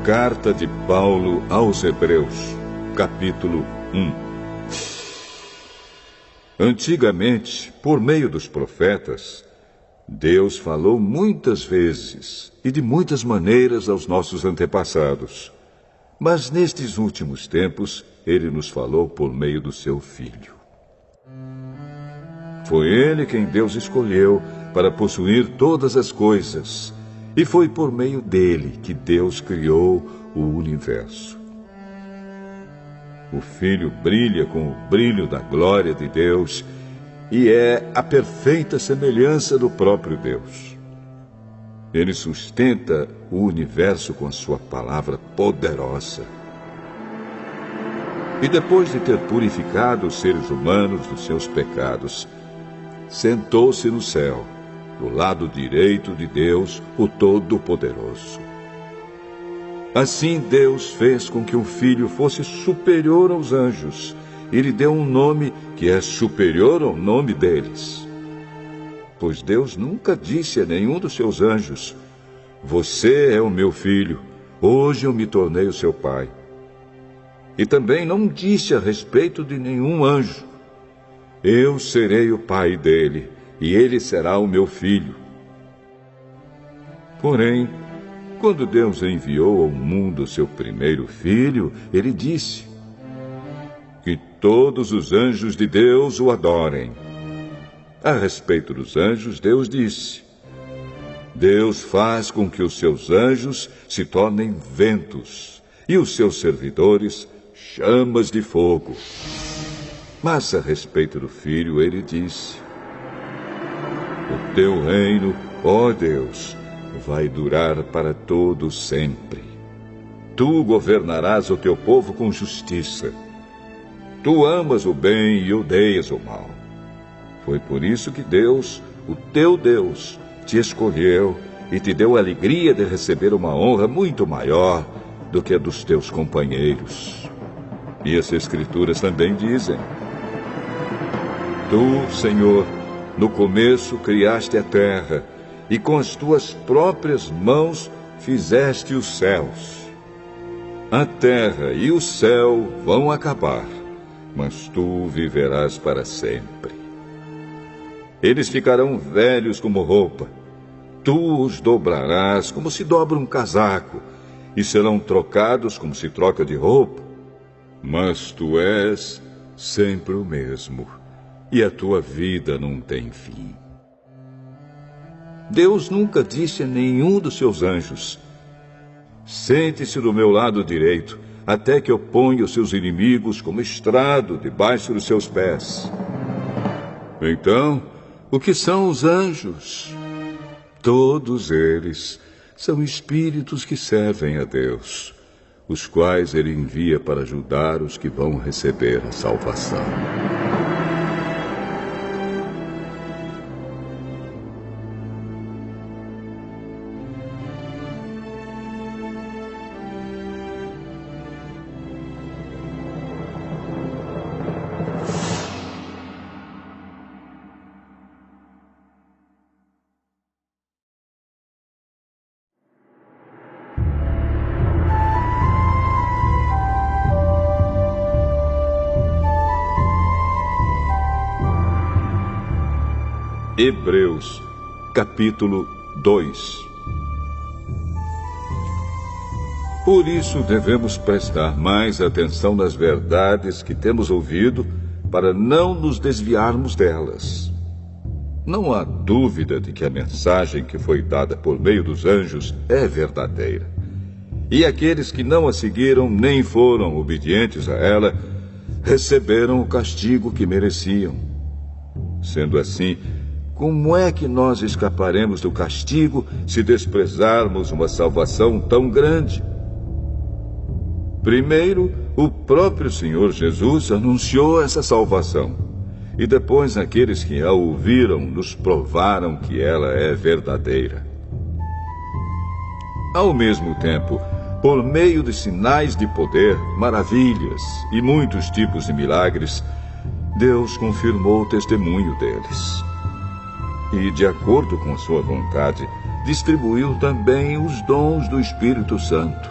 Carta de Paulo aos Hebreus, capítulo 1. Antigamente, por meio dos profetas, Deus falou muitas vezes e de muitas maneiras aos nossos antepassados. Mas nestes últimos tempos, Ele nos falou por meio do seu Filho. Foi Ele quem Deus escolheu para possuir todas as coisas, e foi por meio dele que Deus criou o universo. O Filho brilha com o brilho da glória de Deus e é a perfeita semelhança do próprio Deus. Ele sustenta o universo com a sua palavra poderosa. E depois de ter purificado os seres humanos dos seus pecados, sentou-se no céu, do lado direito de Deus, o Todo-Poderoso. Assim Deus fez com que o Filho fosse superior aos anjos e lhe deu um nome que é superior ao nome deles. Pois Deus nunca disse a nenhum dos seus anjos: "Você é o meu filho, hoje eu me tornei o seu pai." E também não disse a respeito de nenhum anjo: "Eu serei o pai dele, e ele será o meu filho." Porém, quando Deus enviou ao mundo o seu primeiro filho, ele disse: "Que todos os anjos de Deus o adorem." A respeito dos anjos, Deus disse: "Deus faz com que os seus anjos se tornem ventos, e os seus servidores chamas de fogo." Mas a respeito do Filho, ele disse: "O teu reino, ó Deus, vai durar para todo sempre. Tu governarás o teu povo com justiça. Tu amas o bem e odeias o mal. Foi por isso que Deus, o teu Deus, te escolheu e te deu a alegria de receber uma honra muito maior do que a dos teus companheiros." E as Escrituras também dizem: "Tu, Senhor, no começo criaste a terra, e com as tuas próprias mãos fizeste os céus. A terra e o céu vão acabar, mas tu viverás para sempre. Eles ficarão velhos como roupa. Tu os dobrarás como se dobra um casaco, e serão trocados como se troca de roupa. Mas tu és sempre o mesmo, e a tua vida não tem fim." Deus nunca disse a nenhum dos seus anjos: "Sente-se do meu lado direito, até que eu ponha os seus inimigos como estrado debaixo dos seus pés." Então, o que são os anjos? Todos eles são espíritos que servem a Deus, os quais ele envia para ajudar os que vão receber a salvação. Hebreus, capítulo 2. Por isso devemos prestar mais atenção nas verdades que temos ouvido, para não nos desviarmos delas. Não há dúvida de que a mensagem que foi dada por meio dos anjos é verdadeira. E aqueles que não a seguiram nem foram obedientes a ela, receberam o castigo que mereciam. Sendo assim, como é que nós escaparemos do castigo se desprezarmos uma salvação tão grande? Primeiro, o próprio Senhor Jesus anunciou essa salvação. E depois aqueles que a ouviram nos provaram que ela é verdadeira. Ao mesmo tempo, por meio de sinais de poder, maravilhas e muitos tipos de milagres, Deus confirmou o testemunho deles. E, de acordo com a sua vontade, distribuiu também os dons do Espírito Santo,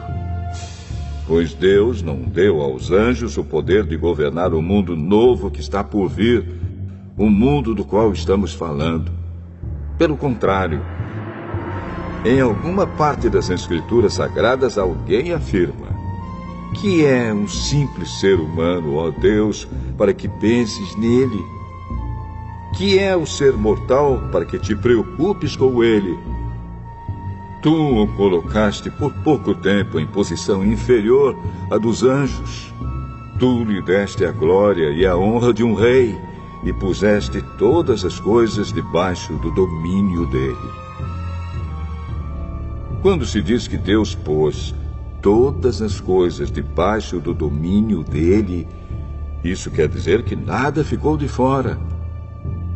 Pois Deus não deu aos anjos o poder de governar o mundo novo que está por vir, o mundo do qual estamos falando. Pelo contrário, em alguma parte das Escrituras Sagradas alguém afirma: que é um simples ser humano, ó Deus, para que penses nele? Que é o ser mortal para que te preocupes com ele? Tu o colocaste por pouco tempo em posição inferior à dos anjos. Tu lhe deste a glória e a honra de um rei e puseste todas as coisas debaixo do domínio dele. Quando se diz que Deus pôs todas as coisas debaixo do domínio dele, isso quer dizer que nada ficou de fora.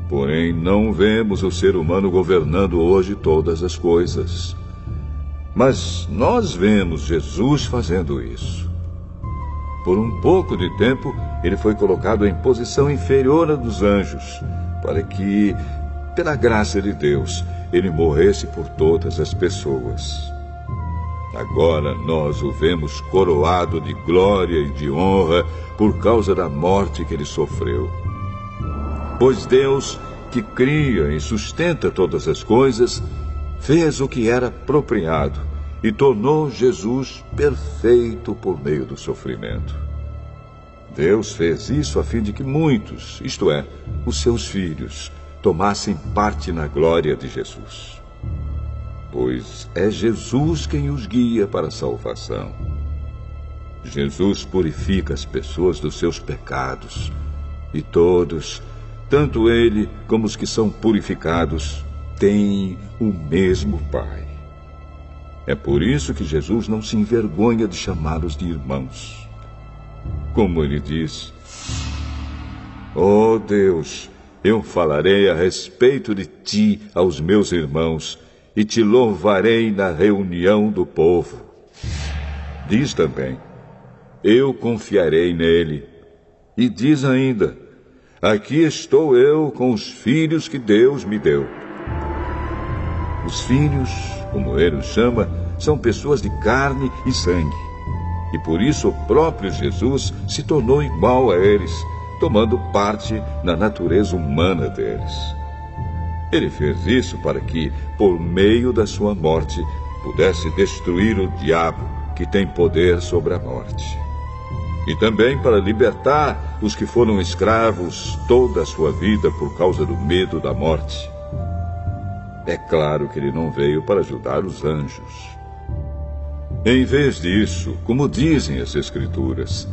Porém, não vemos o ser humano governando hoje todas as coisas. Mas nós vemos Jesus fazendo isso. Por um pouco de tempo, ele foi colocado em posição inferior à dos anjos, para que, pela graça de Deus, ele morresse por todas as pessoas. Agora nós o vemos coroado de glória e de honra por causa da morte que ele sofreu. Pois Deus, que cria e sustenta todas as coisas, fez o que era apropriado e tornou Jesus perfeito por meio do sofrimento. Deus fez isso a fim de que muitos, isto é, os seus filhos, tomassem parte na glória de Jesus. Pois é Jesus quem os guia para a salvação. Jesus purifica as pessoas dos seus pecados, e todos, tanto ele como os que são purificados, têm o mesmo Pai. É por isso que Jesus não se envergonha de chamá-los de irmãos. Como ele diz: ó Deus, eu falarei a respeito de ti aos meus irmãos e te louvarei na reunião do povo. Diz também: eu confiarei nele. E diz ainda: aqui estou eu com os filhos que Deus me deu. Os filhos, como ele os chama, são pessoas de carne e sangue. E por isso o próprio Jesus se tornou igual a eles, tomando parte na natureza humana deles. Ele fez isso para que, por meio da sua morte, pudesse destruir o diabo, que tem poder sobre a morte. E também para libertar os que foram escravos toda a sua vida por causa do medo da morte. É claro que ele não veio para ajudar os anjos. Em vez disso, como dizem as Escrituras,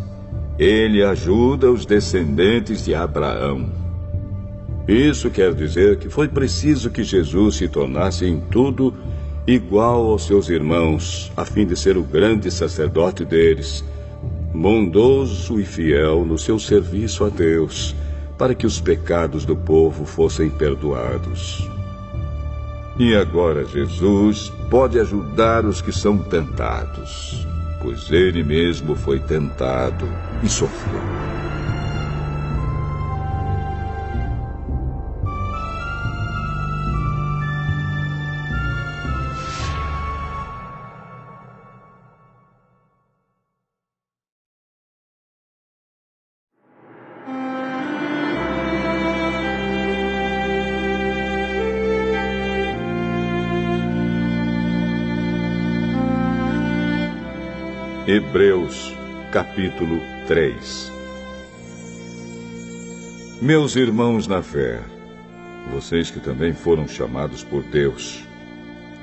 ele ajuda os descendentes de Abraão. Isso quer dizer que foi preciso que Jesus se tornasse em tudo igual aos seus irmãos, a fim de ser o grande sacerdote deles, bondoso e fiel no seu serviço a Deus, para que os pecados do povo fossem perdoados. E agora Jesus pode ajudar os que são tentados, pois ele mesmo foi tentado e sofreu. Hebreus, capítulo 3. Meus irmãos na fé, vocês que também foram chamados por Deus,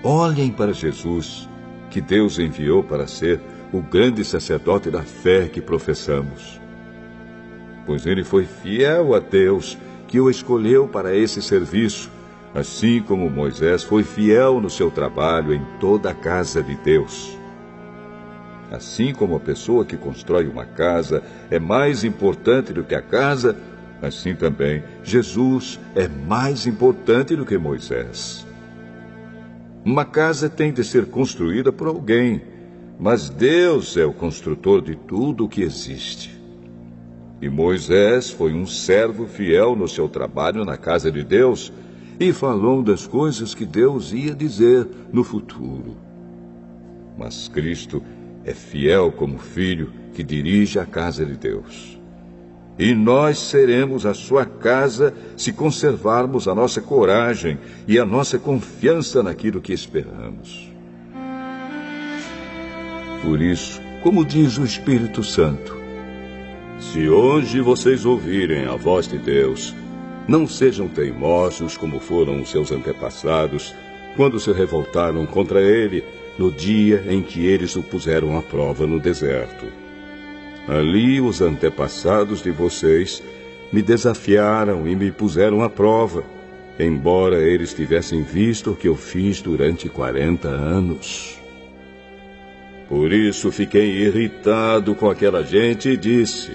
olhem para Jesus, que Deus enviou para ser o grande sacerdote da fé que professamos. Pois ele foi fiel a Deus, que o escolheu para esse serviço, assim como Moisés foi fiel no seu trabalho em toda a casa de Deus. Assim como a pessoa que constrói uma casa é mais importante do que a casa, assim também Jesus é mais importante do que Moisés. Uma casa tem de ser construída por alguém, mas Deus é o construtor de tudo o que existe. E Moisés foi um servo fiel no seu trabalho na casa de Deus e falou das coisas que Deus ia dizer no futuro. Mas Cristo é fiel como filho que dirige a casa de Deus. E nós seremos a sua casa se conservarmos a nossa coragem e a nossa confiança naquilo que esperamos. Por isso, como diz o Espírito Santo, se hoje vocês ouvirem a voz de Deus, não sejam teimosos como foram os seus antepassados, quando se revoltaram contra ele no dia em que eles o puseram à prova no deserto. Ali os antepassados de vocês me desafiaram e me puseram à prova, embora eles tivessem visto o que eu fiz durante 40 anos. Por isso fiquei irritado com aquela gente e disse: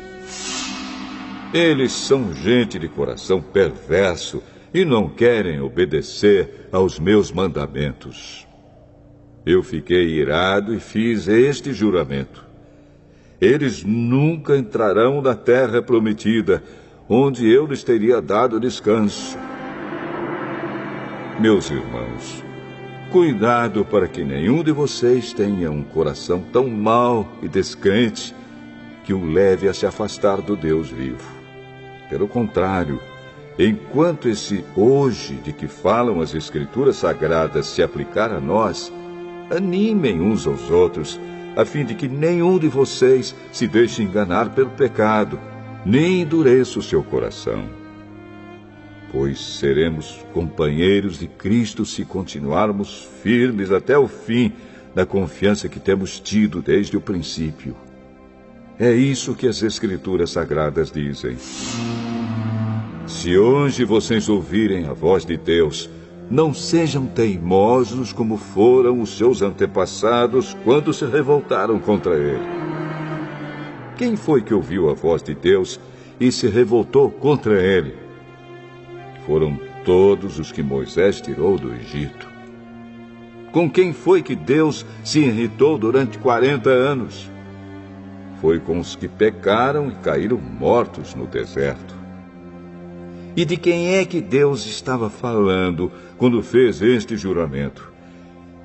eles são gente de coração perverso e não querem obedecer aos meus mandamentos. Eu fiquei irado e fiz este juramento: eles nunca entrarão na terra prometida, onde eu lhes teria dado descanso. Meus irmãos, cuidado para que nenhum de vocês tenha um coração tão mau e descrente que o leve a se afastar do Deus vivo. Pelo contrário, enquanto esse hoje de que falam as Escrituras Sagradas se aplicar a nós, animem uns aos outros, a fim de que nenhum de vocês se deixe enganar pelo pecado, nem endureça o seu coração. Pois seremos companheiros de Cristo se continuarmos firmes até o fim na confiança que temos tido desde o princípio. É isso que as Escrituras Sagradas dizem. Se hoje vocês ouvirem a voz de Deus, não sejam teimosos como foram os seus antepassados quando se revoltaram contra ele. Quem foi que ouviu a voz de Deus e se revoltou contra ele? Foram todos os que Moisés tirou do Egito. Com quem foi que Deus se irritou durante 40 anos? Foi com os que pecaram e caíram mortos no deserto. E de quem é que Deus estava falando quando fez este juramento?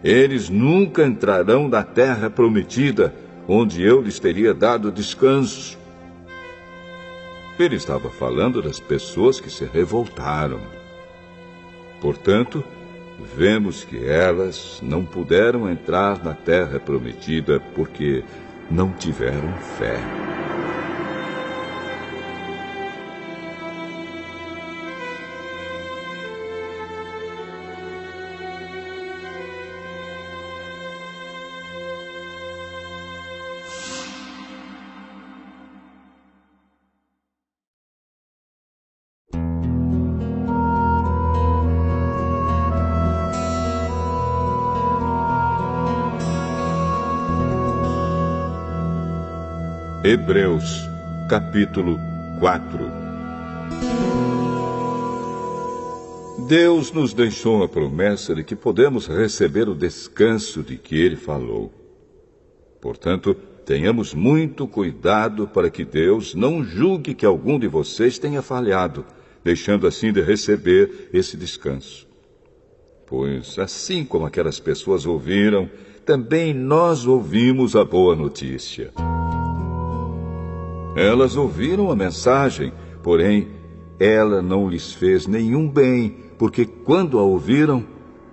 Eles nunca entrarão na terra prometida, onde eu lhes teria dado descanso. Ele estava falando das pessoas que se revoltaram. Portanto, vemos que elas não puderam entrar na terra prometida porque não tiveram fé. Hebreus, capítulo 4. Deus nos deixou a promessa de que podemos receber o descanso de que Ele falou. Portanto, tenhamos muito cuidado para que Deus não julgue que algum de vocês tenha falhado, deixando assim de receber esse descanso. Pois, assim como aquelas pessoas ouviram, também nós ouvimos a boa notícia. Elas ouviram a mensagem, porém, ela não lhes fez nenhum bem, porque quando a ouviram,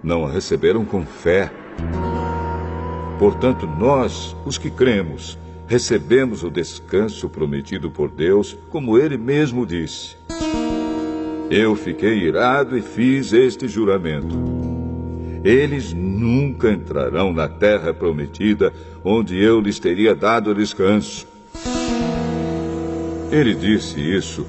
não a receberam com fé. Portanto, nós, os que cremos, recebemos o descanso prometido por Deus, como Ele mesmo disse. Eu fiquei irado e fiz este juramento: eles nunca entrarão na terra prometida, onde eu lhes teria dado descanso. Ele disse isso,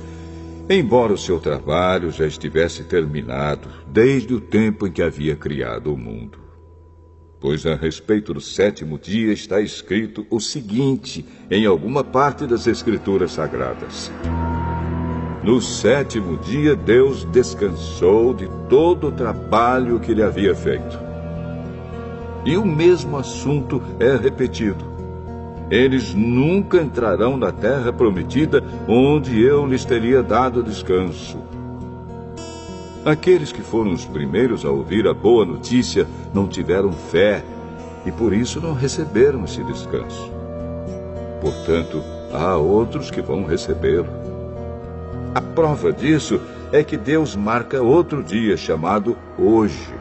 embora o seu trabalho já estivesse terminado, desde o tempo em que havia criado o mundo. Pois a respeito do sétimo dia está escrito o seguinte, em alguma parte das Escrituras Sagradas: no sétimo dia Deus descansou de todo o trabalho que ele havia feito. E o mesmo assunto é repetido: eles nunca entrarão na terra prometida, onde eu lhes teria dado descanso. Aqueles que foram os primeiros a ouvir a boa notícia não tiveram fé, e por isso não receberam esse descanso. Portanto, há outros que vão recebê-lo. A prova disso é que Deus marca outro dia chamado hoje.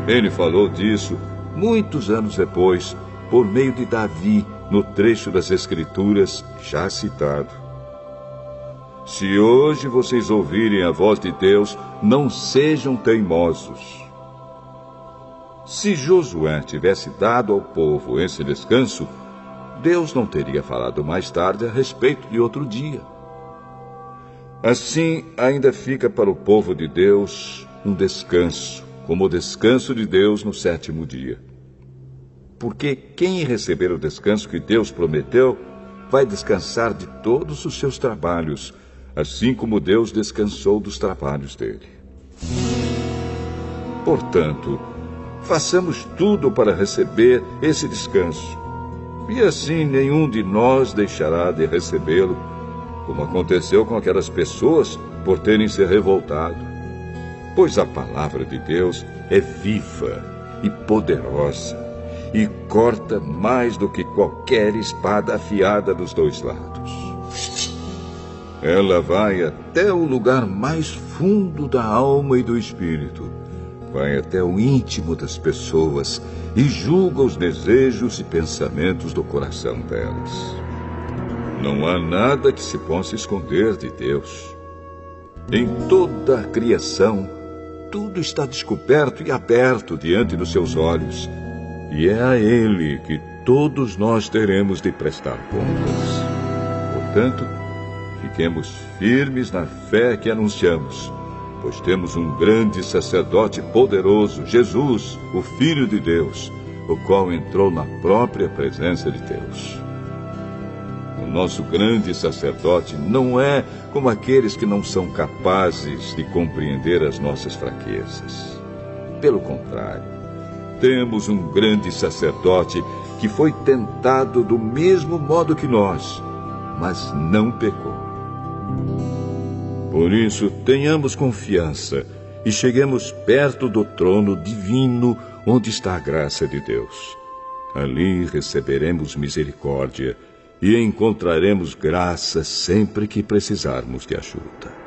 Ele falou disso muitos anos depois, por meio de Davi, no trecho das Escrituras já citado. Se hoje vocês ouvirem a voz de Deus, não sejam teimosos. Se Josué tivesse dado ao povo esse descanso, Deus não teria falado mais tarde a respeito de outro dia. Assim, ainda fica para o povo de Deus um descanso, como o descanso de Deus no 7º dia. Porque quem receber o descanso que Deus prometeu, vai descansar de todos os seus trabalhos, assim como Deus descansou dos trabalhos dele. Portanto, façamos tudo para receber esse descanso, e assim nenhum de nós deixará de recebê-lo, como aconteceu com aquelas pessoas por terem se revoltado. Pois a palavra de Deus é viva e poderosa, e corta mais do que qualquer espada afiada dos dois lados. Ela vai até o lugar mais fundo da alma e do espírito, vai até o íntimo das pessoas e julga os desejos e pensamentos do coração delas. Não há nada que se possa esconder de Deus. Em toda a criação, tudo está descoberto e aberto diante dos seus olhos, e é a Ele que todos nós teremos de prestar contas. Portanto, fiquemos firmes na fé que anunciamos, pois temos um grande sacerdote poderoso, Jesus, o Filho de Deus, o qual entrou na própria presença de Deus. O nosso grande sacerdote não é como aqueles que não são capazes de compreender as nossas fraquezas. Pelo contrário, temos um grande sacerdote que foi tentado do mesmo modo que nós, mas não pecou. Por isso, tenhamos confiança e cheguemos perto do trono divino onde está a graça de Deus. Ali receberemos misericórdia e encontraremos graça sempre que precisarmos de ajuda.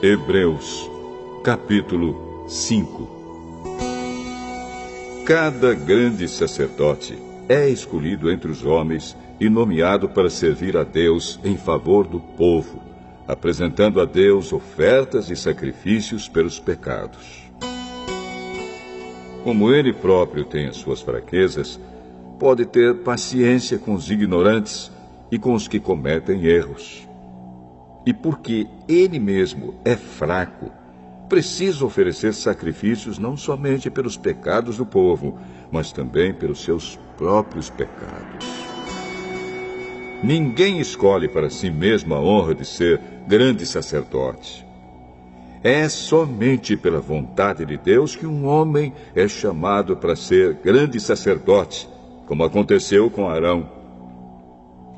Hebreus, capítulo 5. Cada grande sacerdote é escolhido entre os homens e nomeado para servir a Deus em favor do povo, apresentando a Deus ofertas e sacrifícios pelos pecados. Como ele próprio tem as suas fraquezas, pode ter paciência com os ignorantes e com os que cometem erros. E porque ele mesmo é fraco, precisa oferecer sacrifícios não somente pelos pecados do povo, mas também pelos seus próprios pecados. Ninguém escolhe para si mesmo a honra de ser grande sacerdote. É somente pela vontade de Deus que um homem é chamado para ser grande sacerdote, como aconteceu com Arão.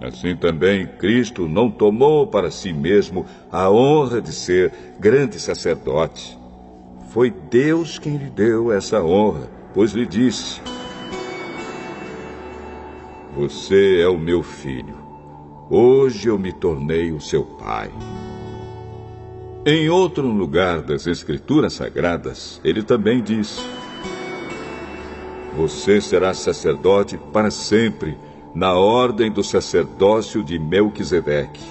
Assim também Cristo não tomou para si mesmo a honra de ser grande sacerdote. Foi Deus quem lhe deu essa honra, pois lhe disse: "Você é o meu filho. Hoje eu me tornei o seu pai." Em outro lugar das Escrituras Sagradas, ele também disse: "Você será sacerdote para sempre, na ordem do sacerdócio de Melquisedeque."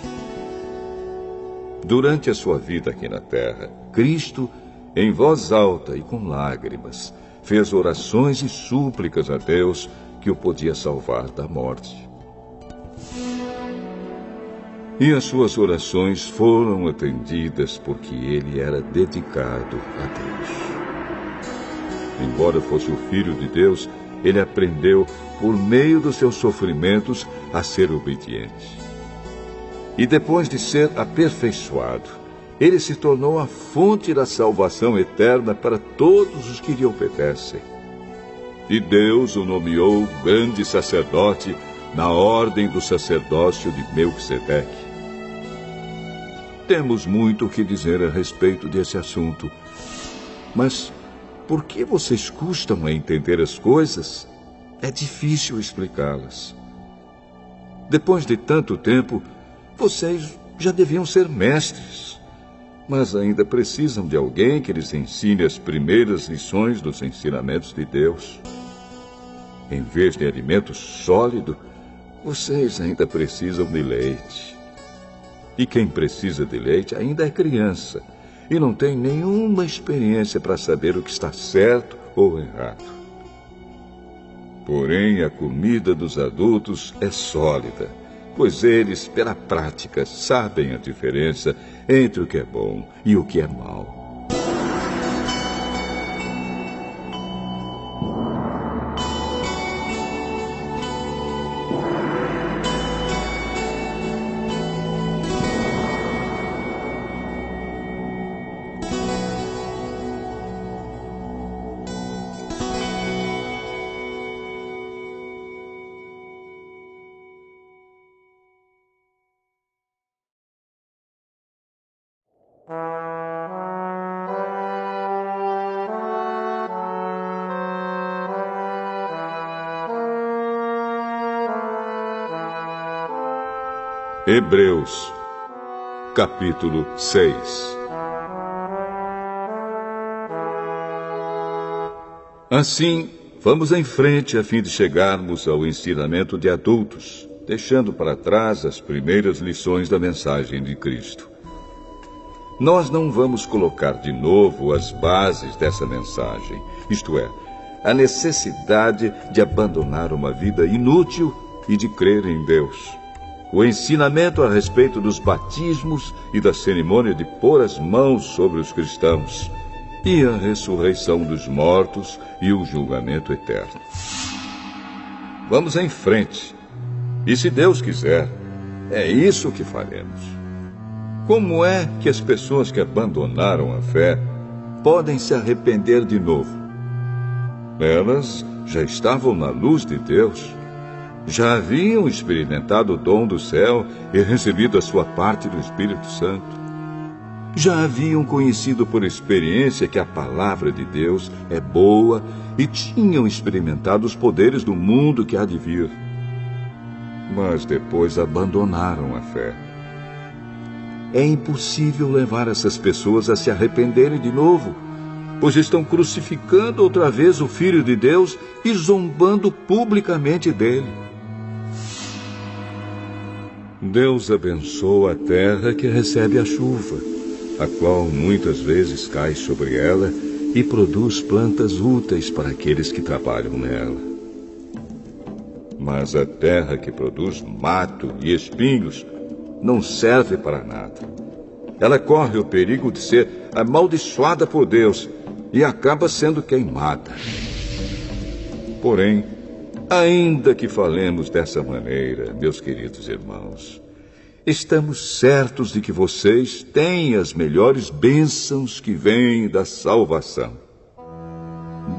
Durante a sua vida aqui na terra, Cristo, em voz alta e com lágrimas, fez orações e súplicas a Deus, que o podia salvar da morte. E as suas orações foram atendidas porque ele era dedicado a Deus. Embora fosse o Filho de Deus, ele aprendeu, por meio dos seus sofrimentos, a ser obediente. E depois de ser aperfeiçoado, ele se tornou a fonte da salvação eterna para todos os que lhe obedecem. E Deus o nomeou grande sacerdote na ordem do sacerdócio de Melquisedeque. Temos muito o que dizer a respeito desse assunto, mas por que vocês custam a entender as coisas? É difícil explicá-las. Depois de tanto tempo, vocês já deviam ser mestres, mas ainda precisam de alguém que lhes ensine as primeiras lições dos ensinamentos de Deus. Em vez de alimento sólido, vocês ainda precisam de leite. E quem precisa de leite ainda é criança e não tem nenhuma experiência para saber o que está certo ou errado. Porém, a comida dos adultos é sólida, pois eles, pela prática, sabem a diferença entre o que é bom e o que é mau. Hebreus, capítulo 6. Assim, vamos em frente a fim de chegarmos ao ensinamento de adultos, deixando para trás as primeiras lições da mensagem de Cristo. Nós não vamos colocar de novo as bases dessa mensagem, isto é, a necessidade de abandonar uma vida inútil e de crer em Deus. O ensinamento a respeito dos batismos e da cerimônia de pôr as mãos sobre os cristãos, e a ressurreição dos mortos e o julgamento eterno. Vamos em frente, e se Deus quiser, é isso que faremos. Como é que as pessoas que abandonaram a fé podem se arrepender de novo? Elas já estavam na luz de Deus. Já haviam experimentado o dom do céu e recebido a sua parte do Espírito Santo. Já haviam conhecido por experiência que a palavra de Deus é boa e tinham experimentado os poderes do mundo que há de vir. Mas depois abandonaram a fé. É impossível levar essas pessoas a se arrependerem de novo, pois estão crucificando outra vez o Filho de Deus e zombando publicamente dele. Deus abençoa a terra que recebe a chuva, a qual muitas vezes cai sobre ela e produz plantas úteis para aqueles que trabalham nela. Mas a terra que produz mato e espinhos não serve para nada. Ela corre o perigo de ser amaldiçoada por Deus e acaba sendo queimada. Porém, ainda que falemos dessa maneira, meus queridos irmãos, estamos certos de que vocês têm as melhores bênçãos que vêm da salvação.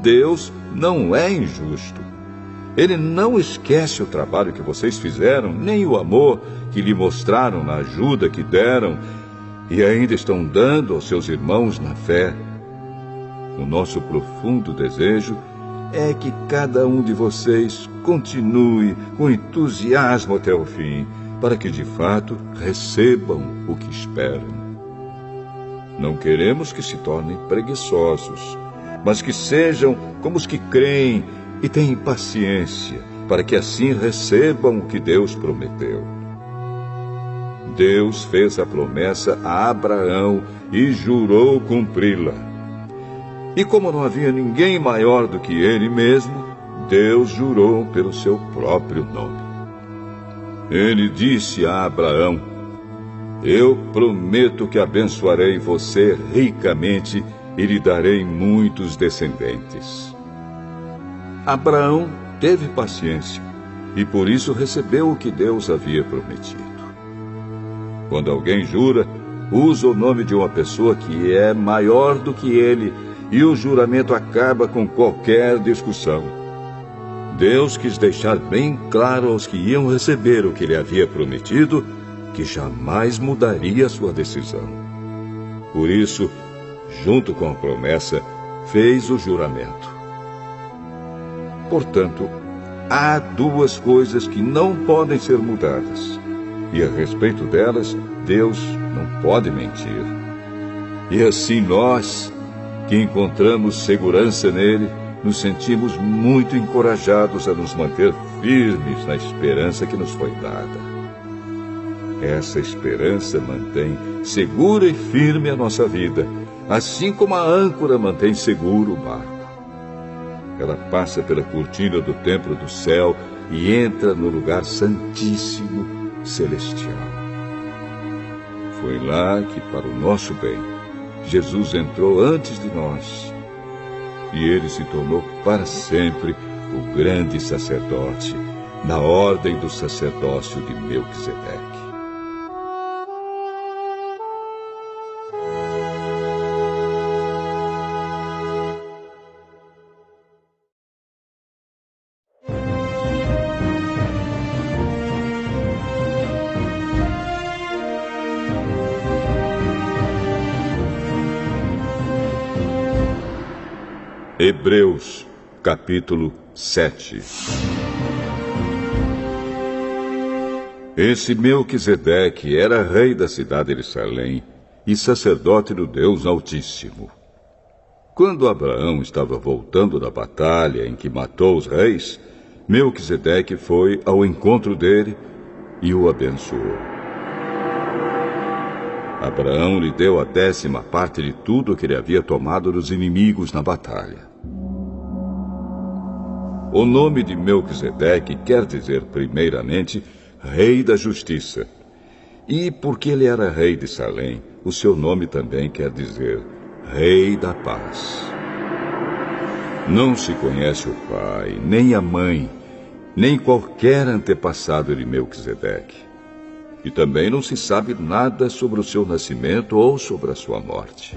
Deus não é injusto. Ele não esquece o trabalho que vocês fizeram, nem o amor que lhe mostraram na ajuda que deram e ainda estão dando aos seus irmãos na fé. O nosso profundo desejo é que cada um de vocês continue com entusiasmo até o fim, para que de fato recebam o que esperam. Não queremos que se tornem preguiçosos, mas que sejam como os que creem e têm paciência, para que assim recebam o que Deus prometeu. Deus fez a promessa a Abraão e jurou cumpri-la. E como não havia ninguém maior do que ele mesmo, Deus jurou pelo seu próprio nome. Ele disse a Abraão: eu prometo que abençoarei você ricamente e lhe darei muitos descendentes. Abraão teve paciência e por isso recebeu o que Deus havia prometido. Quando alguém jura, usa o nome de uma pessoa que é maior do que ele e o juramento acaba com qualquer discussão. Deus quis deixar bem claro aos que iam receber o que ele havia prometido que jamais mudaria sua decisão. Por isso, junto com a promessa, fez o juramento. Portanto, há duas coisas que não podem ser mudadas, e a respeito delas, Deus não pode mentir. E assim nós, que encontramos segurança nele, nos sentimos muito encorajados a nos manter firmes na esperança que nos foi dada. Essa esperança mantém segura e firme a nossa vida, assim como a âncora mantém seguro o barco. Ela passa pela cortina do templo do céu e entra no lugar santíssimo celestial. Foi lá que, para o nosso bem, Jesus entrou antes de nós. E ele se tornou para sempre o grande sacerdote, na ordem do sacerdócio de Melquisedeque. Hebreus, capítulo 7. Esse Melquisedeque era rei da cidade de Salém e sacerdote do Deus Altíssimo. Quando Abraão estava voltando da batalha em que matou os reis, Melquisedeque foi ao encontro dele e o abençoou. Abraão lhe deu a 10ª parte de tudo que ele havia tomado dos inimigos na batalha. O nome de Melquisedeque quer dizer, primeiramente, Rei da Justiça. E porque ele era rei de Salém, o seu nome também quer dizer Rei da Paz. Não se conhece o pai, nem a mãe, nem qualquer antepassado de Melquisedeque. E também não se sabe nada sobre o seu nascimento ou sobre a sua morte.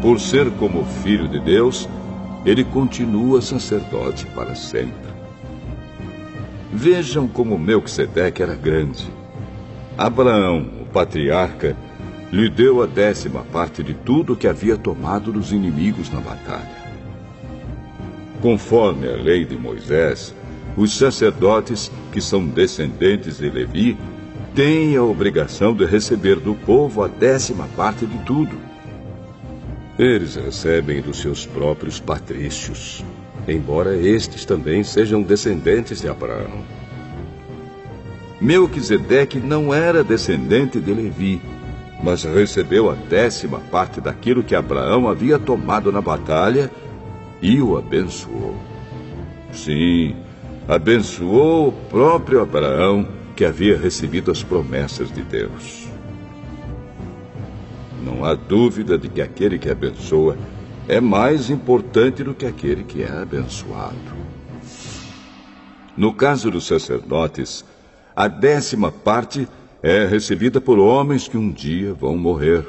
Por ser como filho de Deus, ele continua sacerdote para sempre. Vejam como Melquisedeque era grande. Abraão, o patriarca, lhe deu a 10ª parte de tudo que havia tomado dos inimigos na batalha. Conforme a lei de Moisés, os sacerdotes, que são descendentes de Levi, têm a obrigação de receber do povo a 10ª parte de tudo. Eles recebem dos seus próprios patrícios, embora estes também sejam descendentes de Abraão. Melquisedeque não era descendente de Levi, mas recebeu a 10ª parte daquilo que Abraão havia tomado na batalha e o abençoou. Sim, abençoou o próprio Abraão, que havia recebido as promessas de Deus. Não há dúvida de que aquele que abençoa é mais importante do que aquele que é abençoado. No caso dos sacerdotes, a 10ª parte é recebida por homens que um dia vão morrer.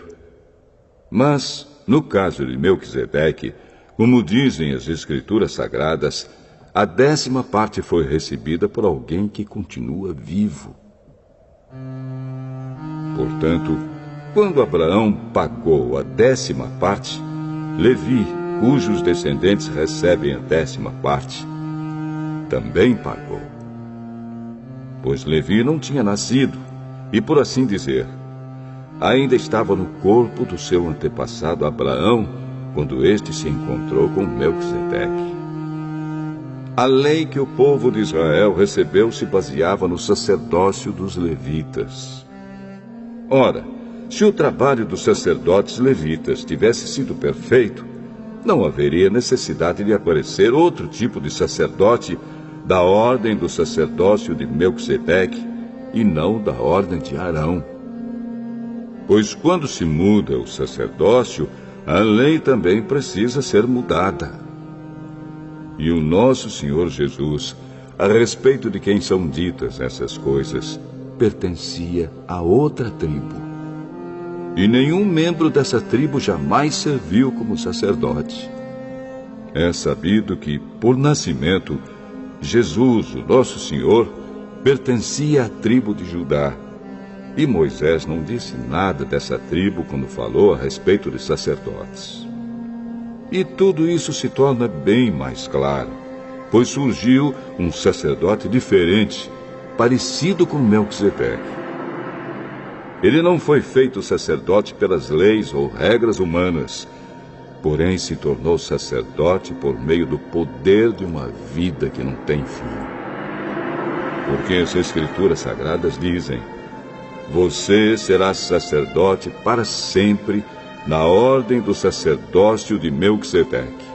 Mas, no caso de Melquisedeque, como dizem as Escrituras Sagradas, a 10ª parte foi recebida por alguém que continua vivo. Portanto, quando Abraão pagou a 10ª parte, Levi, cujos descendentes recebem a 10ª parte, também pagou. Pois Levi não tinha nascido e, por assim dizer, ainda estava no corpo do seu antepassado Abraão quando este se encontrou com Melquisedeque. A lei que o povo de Israel recebeu se baseava no sacerdócio dos levitas. Ora, se o trabalho dos sacerdotes levitas tivesse sido perfeito, não haveria necessidade de aparecer outro tipo de sacerdote da ordem do sacerdócio de Melquisedeque e não da ordem de Arão. Pois quando se muda o sacerdócio, a lei também precisa ser mudada. E o nosso Senhor Jesus, a respeito de quem são ditas essas coisas, pertencia a outra tribo. E nenhum membro dessa tribo jamais serviu como sacerdote. É sabido que, por nascimento, Jesus, o nosso Senhor, pertencia à tribo de Judá. E Moisés não disse nada dessa tribo quando falou a respeito de sacerdotes. E tudo isso se torna bem mais claro, pois surgiu um sacerdote diferente, parecido com Melquisedeque. Ele não foi feito sacerdote pelas leis ou regras humanas, porém se tornou sacerdote por meio do poder de uma vida que não tem fim. Porque as Escrituras Sagradas dizem: você será sacerdote para sempre, na ordem do sacerdócio de Melquisedeque.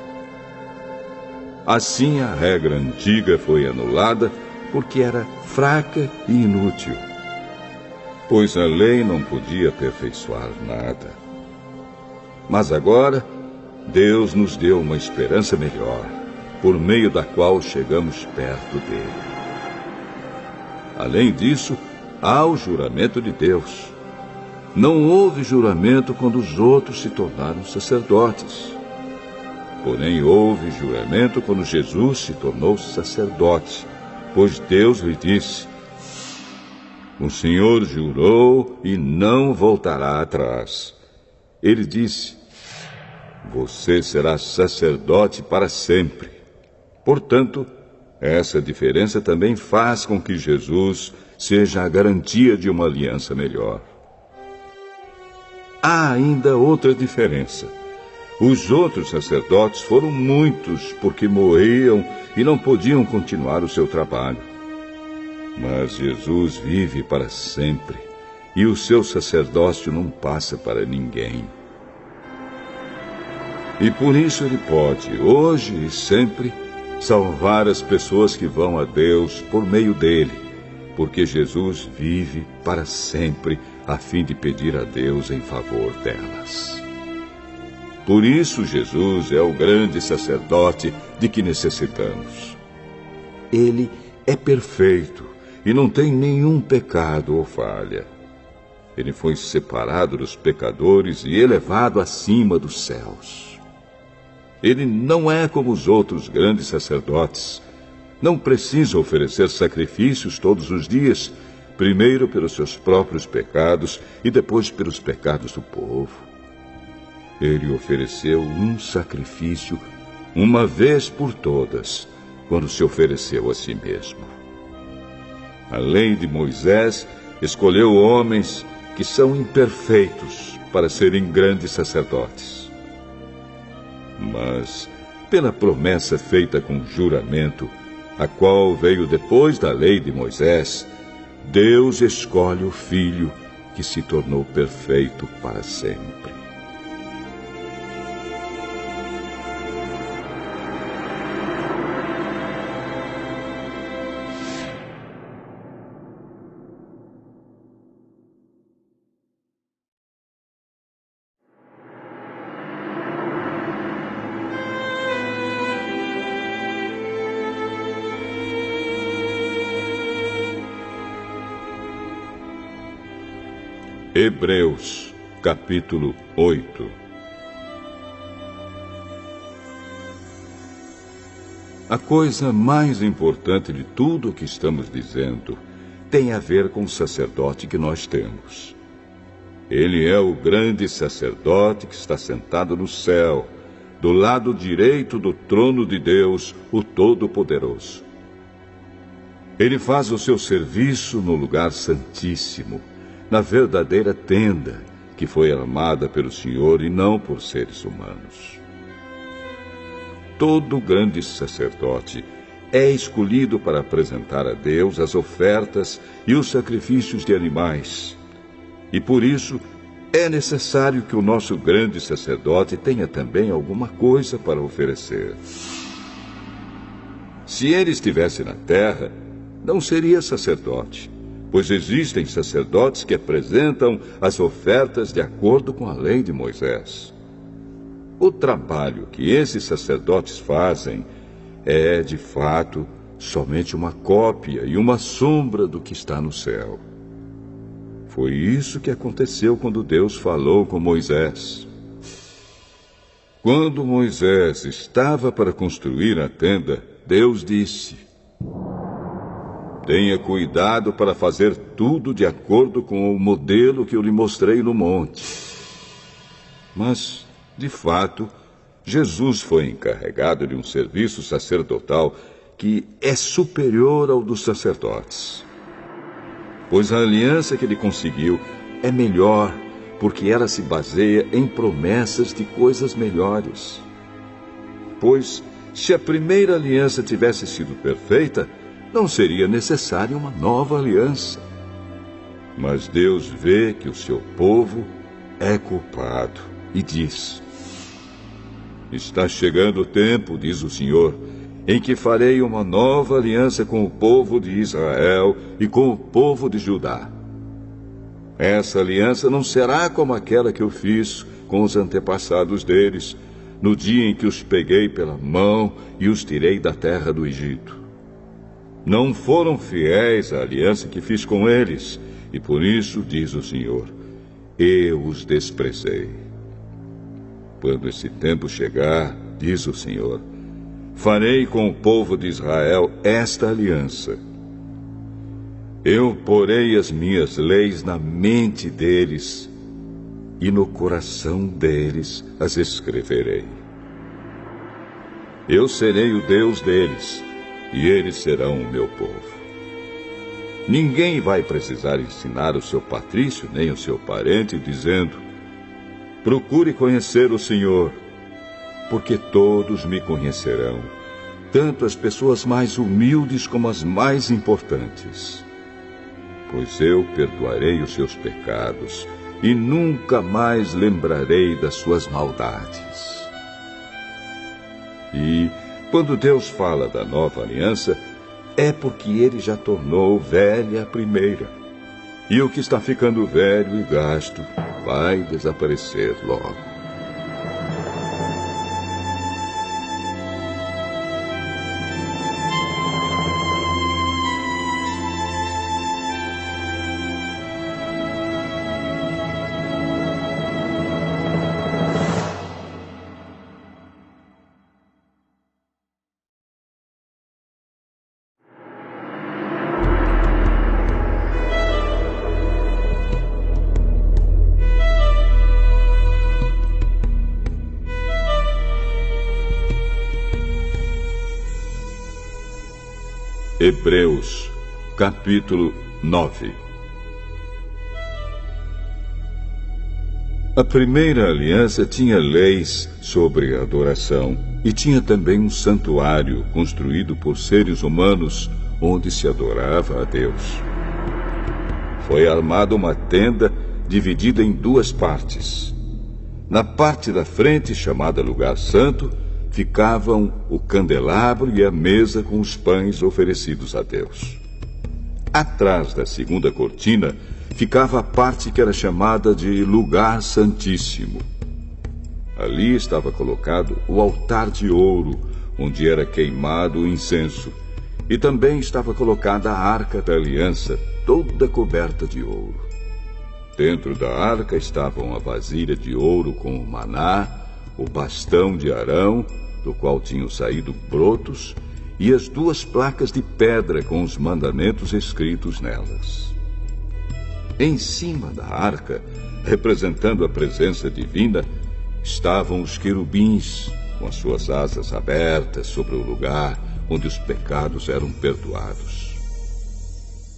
Assim a regra antiga foi anulada porque era fraca e inútil, pois a lei não podia aperfeiçoar nada. Mas agora, Deus nos deu uma esperança melhor, por meio da qual chegamos perto dele. Além disso, há o juramento de Deus. Não houve juramento quando os outros se tornaram sacerdotes. Porém, houve juramento quando Jesus se tornou sacerdote, pois Deus lhe disse: o Senhor jurou e não voltará atrás. Ele disse: você será sacerdote para sempre. Portanto, essa diferença também faz com que Jesus seja a garantia de uma aliança melhor. Há ainda outra diferença. Os outros sacerdotes foram muitos porque morriam e não podiam continuar o seu trabalho. Mas Jesus vive para sempre e o seu sacerdócio não passa para ninguém. E por isso ele pode, hoje e sempre, salvar as pessoas que vão a Deus por meio dele, porque Jesus vive para sempre a fim de pedir a Deus em favor delas. Por isso Jesus é o grande sacerdote de que necessitamos. Ele é perfeito e não tem nenhum pecado ou falha. Ele foi separado dos pecadores e elevado acima dos céus. Ele não é como os outros grandes sacerdotes. Não precisa oferecer sacrifícios todos os dias, primeiro pelos seus próprios pecados e depois pelos pecados do povo. Ele ofereceu um sacrifício uma vez por todas, quando se ofereceu a si mesmo. A lei de Moisés escolheu homens que são imperfeitos para serem grandes sacerdotes. Mas, pela promessa feita com juramento, a qual veio depois da lei de Moisés, Deus escolhe o Filho que se tornou perfeito para sempre. Hebreus, capítulo 8. A coisa mais importante de tudo o que estamos dizendo tem a ver com o sacerdote que nós temos. Ele é o grande sacerdote que está sentado no céu, do lado direito do trono de Deus, o Todo-Poderoso. Ele faz o seu serviço no lugar santíssimo, na verdadeira tenda, que foi armada pelo Senhor e não por seres humanos. Todo grande sacerdote é escolhido para apresentar a Deus as ofertas e os sacrifícios de animais. E por isso, é necessário que o nosso grande sacerdote tenha também alguma coisa para oferecer. Se ele estivesse na terra, não seria sacerdote, pois existem sacerdotes que apresentam as ofertas de acordo com a lei de Moisés. O trabalho que esses sacerdotes fazem é, de fato, somente uma cópia e uma sombra do que está no céu. Foi isso que aconteceu quando Deus falou com Moisés. Quando Moisés estava para construir a tenda, Deus disse: tenha cuidado para fazer tudo de acordo com o modelo que eu lhe mostrei no monte. Mas, de fato, Jesus foi encarregado de um serviço sacerdotal que é superior ao dos sacerdotes. Pois a aliança que ele conseguiu é melhor, porque ela se baseia em promessas de coisas melhores. Pois, se a primeira aliança tivesse sido perfeita, não seria necessária uma nova aliança. Mas Deus vê que o seu povo é culpado e diz: está chegando o tempo, diz o Senhor, em que farei uma nova aliança com o povo de Israel e com o povo de Judá. Essa aliança não será como aquela que eu fiz com os antepassados deles, no dia em que os peguei pela mão e os tirei da terra do Egito. Não foram fiéis à aliança que fiz com eles, e por isso, diz o Senhor, eu os desprezei. Quando esse tempo chegar, diz o Senhor, farei com o povo de Israel esta aliança. Eu porei as minhas leis na mente deles e no coração deles as escreverei. Eu serei o Deus deles e eles serão o meu povo. Ninguém vai precisar ensinar o seu patrício nem o seu parente, dizendo: procure conhecer o Senhor, porque todos me conhecerão, tanto as pessoas mais humildes como as mais importantes. Pois eu perdoarei os seus pecados e nunca mais lembrarei das suas maldades. E, quando Deus fala da nova aliança, é porque ele já tornou velha a primeira. E o que está ficando velho e gasto vai desaparecer logo. Hebreus, capítulo 9. A primeira aliança tinha leis sobre a adoração e tinha também um santuário construído por seres humanos onde se adorava a Deus. Foi armada uma tenda dividida em duas partes. Na parte da frente, chamada Lugar Santo, ficavam o candelabro e a mesa com os pães oferecidos a Deus. Atrás da segunda cortina ficava a parte que era chamada de Lugar Santíssimo. Ali estava colocado o altar de ouro, onde era queimado o incenso, e também estava colocada a Arca da Aliança, toda coberta de ouro. Dentro da arca estavam a vasilha de ouro com o maná, o bastão de Arão, do qual tinham saído brotos, e as duas placas de pedra com os mandamentos escritos nelas. Em cima da arca, representando a presença divina, estavam os querubins, com as suas asas abertas sobre o lugar onde os pecados eram perdoados.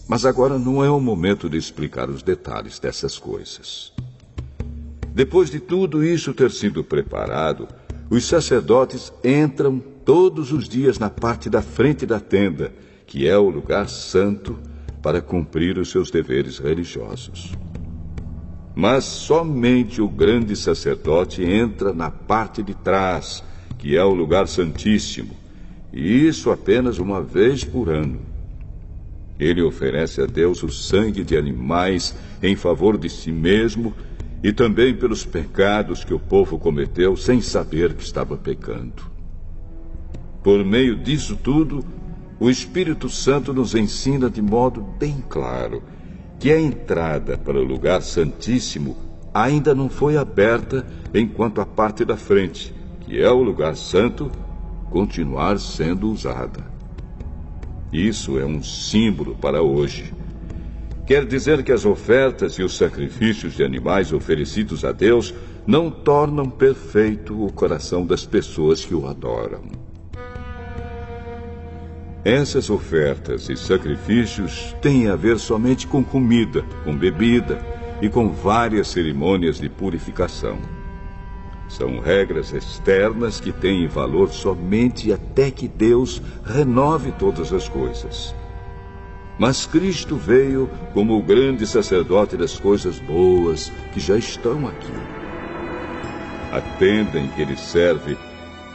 Mas agora não é o momento de explicar os detalhes dessas coisas. Depois de tudo isso ter sido preparado, os sacerdotes entram todos os dias na parte da frente da tenda, que é o lugar santo, para cumprir os seus deveres religiosos. Mas somente o grande sacerdote entra na parte de trás, que é o lugar santíssimo, e isso apenas uma vez por ano. Ele oferece a Deus o sangue de animais em favor de si mesmo e também pelos pecados que o povo cometeu sem saber que estava pecando. Por meio disso tudo, o Espírito Santo nos ensina de modo bem claro que a entrada para o lugar santíssimo ainda não foi aberta enquanto a parte da frente, que é o lugar santo, continuar sendo usada. Isso é um símbolo para hoje. Quer dizer que as ofertas e os sacrifícios de animais oferecidos a Deus não tornam perfeito o coração das pessoas que o adoram. Essas ofertas e sacrifícios têm a ver somente com comida, com bebida e com várias cerimônias de purificação. São regras externas que têm valor somente até que Deus renove todas as coisas. Mas Cristo veio como o grande sacerdote das coisas boas que já estão aqui. A tenda em que ele serve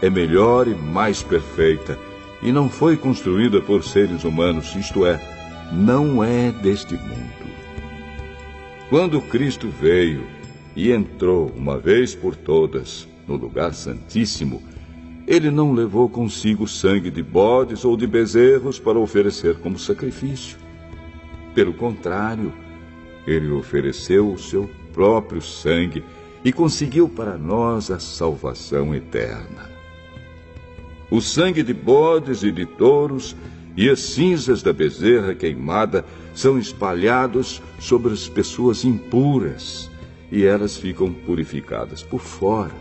é melhor e mais perfeita, e não foi construída por seres humanos, isto é, não é deste mundo. Quando Cristo veio e entrou uma vez por todas no lugar santíssimo, ele não levou consigo sangue de bodes ou de bezerros para oferecer como sacrifício. Pelo contrário, ele ofereceu o seu próprio sangue e conseguiu para nós a salvação eterna. O sangue de bodes e de touros e as cinzas da bezerra queimada são espalhados sobre as pessoas impuras e elas ficam purificadas por fora.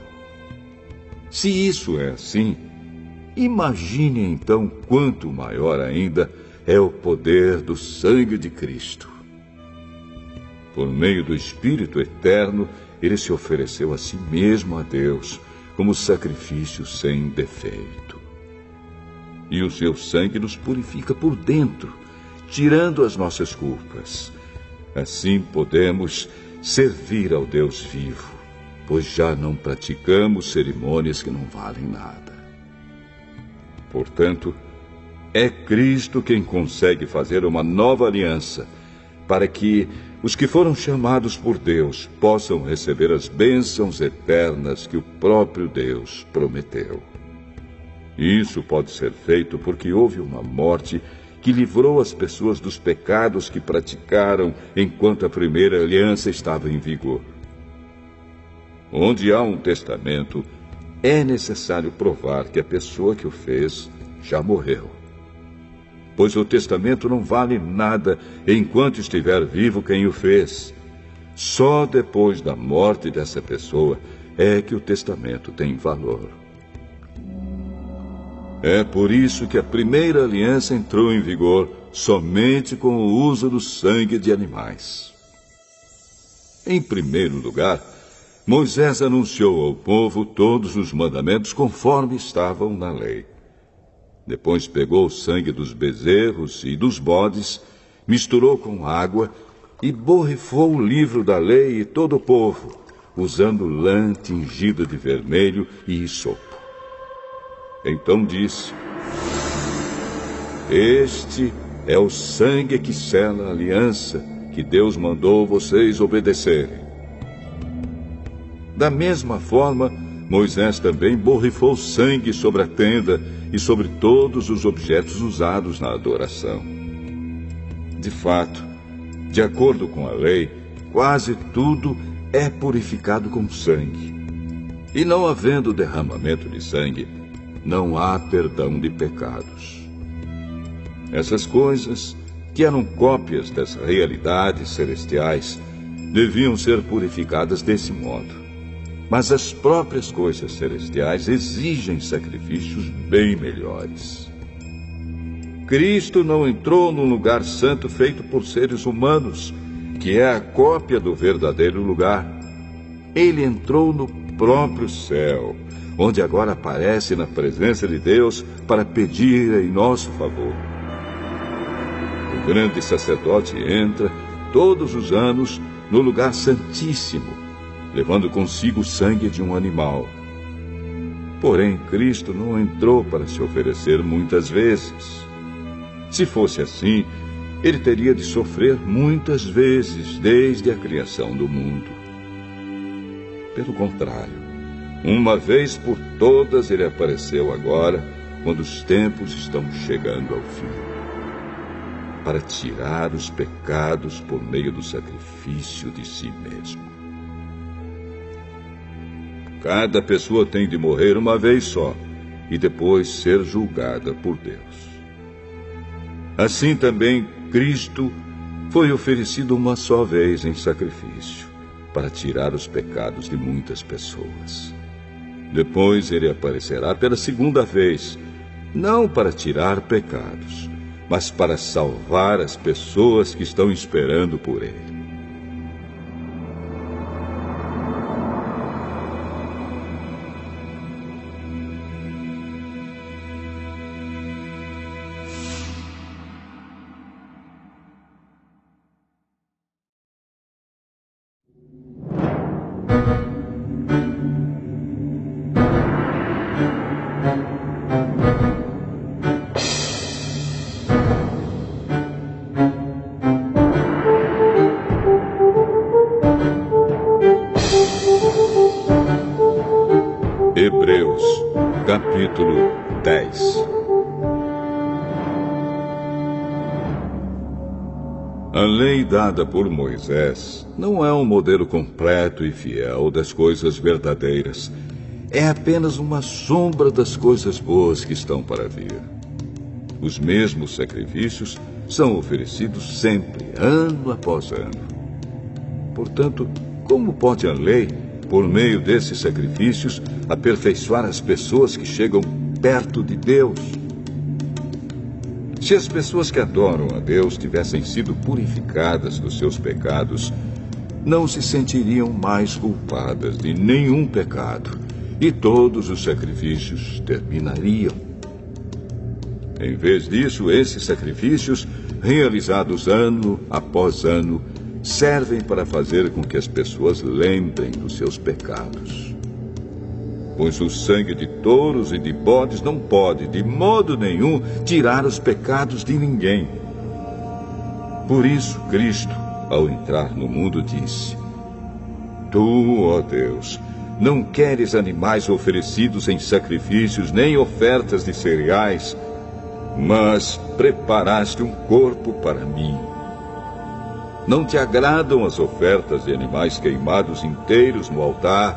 Se isso é assim, imagine então quanto maior ainda é o poder do sangue de Cristo. Por meio do Espírito Eterno, ele se ofereceu a si mesmo a Deus como sacrifício sem defeito. E o seu sangue nos purifica por dentro, tirando as nossas culpas. Assim podemos servir ao Deus vivo, pois já não praticamos cerimônias que não valem nada. Portanto, é Cristo quem consegue fazer uma nova aliança, para que os que foram chamados por Deus possam receber as bênçãos eternas que o próprio Deus prometeu. Isso pode ser feito porque houve uma morte que livrou as pessoas dos pecados que praticaram enquanto a primeira aliança estava em vigor. Onde há um testamento, é necessário provar que a pessoa que o fez já morreu. Pois o testamento não vale nada enquanto estiver vivo quem o fez. Só depois da morte dessa pessoa é que o testamento tem valor. É por isso que a primeira aliança entrou em vigor somente com o uso do sangue de animais. Em primeiro lugar, Moisés anunciou ao povo todos os mandamentos conforme estavam na lei. Depois pegou o sangue dos bezerros e dos bodes, misturou com água e borrifou o livro da lei e todo o povo, usando lã tingida de vermelho e hisopo. Então disse: Este é o sangue que sela a aliança que Deus mandou vocês obedecerem. Da mesma forma, Moisés também borrifou sangue sobre a tenda e sobre todos os objetos usados na adoração. De fato, de acordo com a lei, quase tudo é purificado com sangue. E não havendo derramamento de sangue, não há perdão de pecados. Essas coisas, que eram cópias das realidades celestiais, deviam ser purificadas desse modo. Mas as próprias coisas celestiais exigem sacrifícios bem melhores. Cristo não entrou num lugar santo feito por seres humanos, que é a cópia do verdadeiro lugar. Ele entrou no próprio céu, onde agora aparece na presença de Deus para pedir em nosso favor. O grande sacerdote entra todos os anos no lugar santíssimo, levando consigo o sangue de um animal. Porém, Cristo não entrou para se oferecer muitas vezes. Se fosse assim, ele teria de sofrer muitas vezes desde a criação do mundo. Pelo contrário, uma vez por todas ele apareceu agora, quando os tempos estão chegando ao fim, para tirar os pecados por meio do sacrifício de si mesmo. Cada pessoa tem de morrer uma vez só e depois ser julgada por Deus. Assim também Cristo foi oferecido uma só vez em sacrifício para tirar os pecados de muitas pessoas. Depois ele aparecerá pela segunda vez, não para tirar pecados, mas para salvar as pessoas que estão esperando por ele. Hebreus, capítulo 10. A lei dada por Moisés não é um modelo completo e fiel das coisas verdadeiras. É apenas uma sombra das coisas boas que estão para vir. Os mesmos sacrifícios são oferecidos sempre, ano após ano. Portanto, como pode a lei, por meio desses sacrifícios, aperfeiçoar as pessoas que chegam perto de Deus? Se as pessoas que adoram a Deus tivessem sido purificadas dos seus pecados, não se sentiriam mais culpadas de nenhum pecado, e todos os sacrifícios terminariam. Em vez disso, esses sacrifícios, realizados ano após ano, servem para fazer com que as pessoas lembrem dos seus pecados. Pois o sangue de touros e de bodes não pode, de modo nenhum, tirar os pecados de ninguém. Por isso, Cristo, ao entrar no mundo, disse: Tu, ó Deus, não queres animais oferecidos em sacrifícios, nem ofertas de cereais, mas preparaste um corpo para mim. Não te agradam as ofertas de animais queimados inteiros no altar,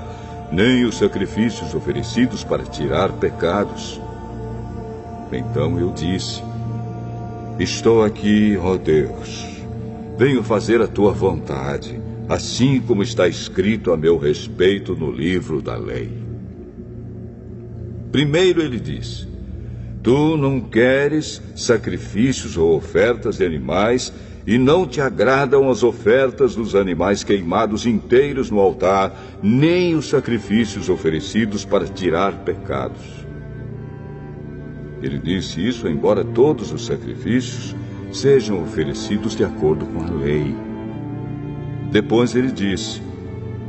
nem os sacrifícios oferecidos para tirar pecados. Então eu disse: Estou aqui, ó Deus. Venho fazer a tua vontade, assim como está escrito a meu respeito no livro da lei. Primeiro ele disse: Tu não queres sacrifícios ou ofertas de animais, e não te agradam as ofertas dos animais queimados inteiros no altar, nem os sacrifícios oferecidos para tirar pecados. Ele disse isso embora todos os sacrifícios sejam oferecidos de acordo com a lei. Depois ele disse: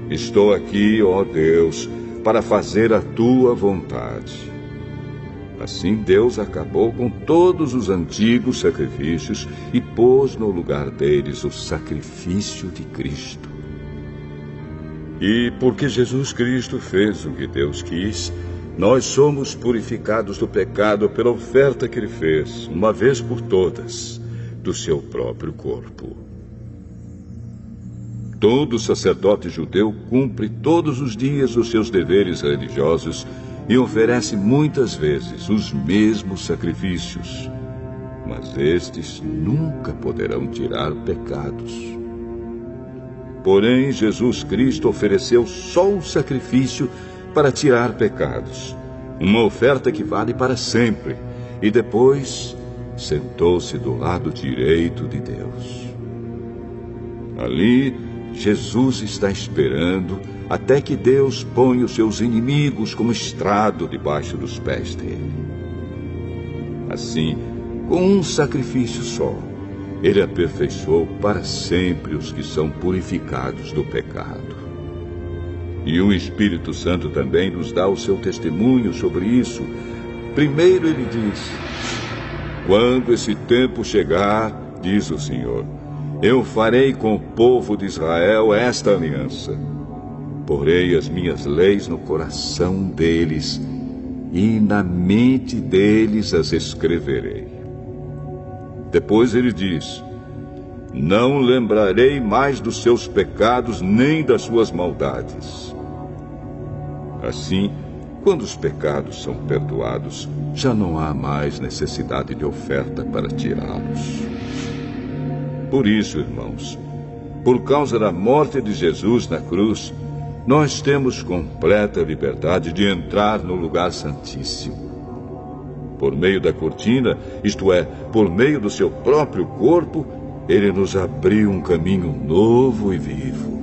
Estou aqui, ó Deus, para fazer a tua vontade. Assim Deus acabou com todos os antigos sacrifícios e pôs no lugar deles o sacrifício de Cristo. E porque Jesus Cristo fez o que Deus quis, nós somos purificados do pecado pela oferta que ele fez, uma vez por todas, do seu próprio corpo. Todo sacerdote judeu cumpre todos os dias os seus deveres religiosos e oferece muitas vezes os mesmos sacrifícios, mas estes nunca poderão tirar pecados. Porém, Jesus Cristo ofereceu só um sacrifício para tirar pecados, uma oferta que vale para sempre, e depois sentou-se do lado direito de Deus. Ali, Jesus está esperando até que Deus ponha os seus inimigos como estrado debaixo dos pés dele. Assim, com um sacrifício só, Ele aperfeiçoou para sempre os que são purificados do pecado. E o Espírito Santo também nos dá o seu testemunho sobre isso. Primeiro ele diz: quando esse tempo chegar, diz o Senhor, eu farei com o povo de Israel esta aliança. Porei as minhas leis no coração deles e na mente deles as escreverei. Depois ele diz: não lembrarei mais dos seus pecados nem das suas maldades. Assim, quando os pecados são perdoados, já não há mais necessidade de oferta para tirá-los. Por isso, irmãos, por causa da morte de Jesus na cruz, nós temos completa liberdade de entrar no lugar santíssimo. Por meio da cortina, isto é, por meio do seu próprio corpo, ele nos abriu um caminho novo e vivo.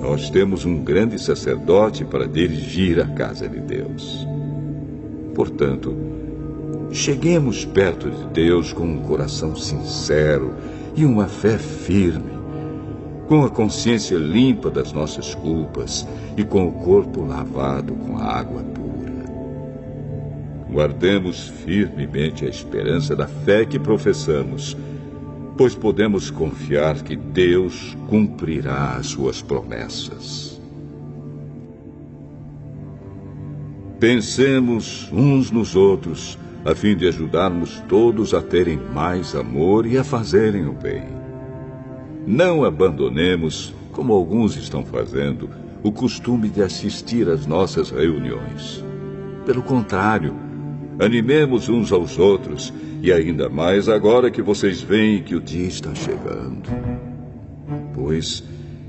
Nós temos um grande sacerdote para dirigir a casa de Deus. Portanto, cheguemos perto de Deus com um coração sincero e uma fé firme, com a consciência limpa das nossas culpas e com o corpo lavado com a água pura. Guardemos firmemente a esperança da fé que professamos, pois podemos confiar que Deus cumprirá as suas promessas. Pensemos uns nos outros, a fim de ajudarmos todos a terem mais amor e a fazerem o bem. Não abandonemos, como alguns estão fazendo, o costume de assistir às nossas reuniões. Pelo contrário, animemos uns aos outros, e ainda mais agora que vocês veem que o dia está chegando. Pois,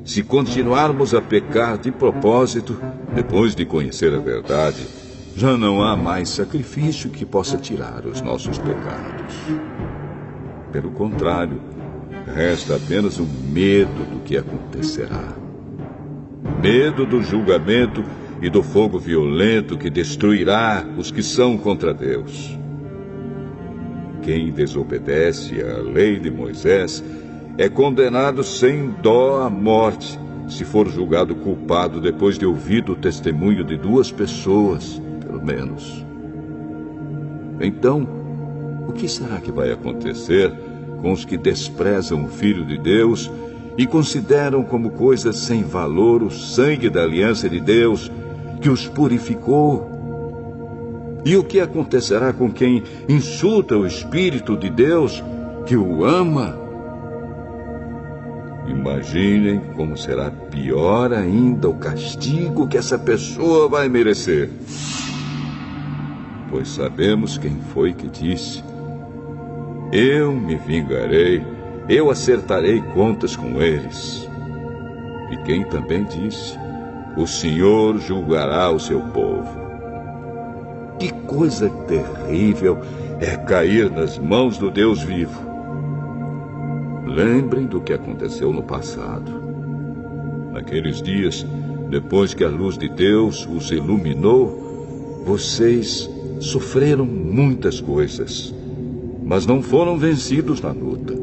se continuarmos a pecar de propósito, depois de conhecer a verdade, já não há mais sacrifício que possa tirar os nossos pecados. Pelo contrário, resta apenas o medo do que acontecerá. Medo do julgamento e do fogo violento que destruirá os que são contra Deus. Quem desobedece à lei de Moisés é condenado sem dó à morte, se for julgado culpado depois de ouvido o testemunho de 2 pessoas, pelo menos. Então, o que será que vai acontecer com os que desprezam o Filho de Deus e consideram como coisa sem valor o sangue da aliança de Deus, que os purificou? E o que acontecerá com quem insulta o Espírito de Deus, que o ama? Imaginem como será pior ainda o castigo que essa pessoa vai merecer. Pois sabemos quem foi que disse: eu me vingarei, eu acertarei contas com eles. E quem também disse: o Senhor julgará o seu povo. Que coisa terrível é cair nas mãos do Deus vivo. Lembrem do que aconteceu no passado. Naqueles dias, depois que a luz de Deus os iluminou, vocês sofreram muitas coisas, mas não foram vencidos na luta.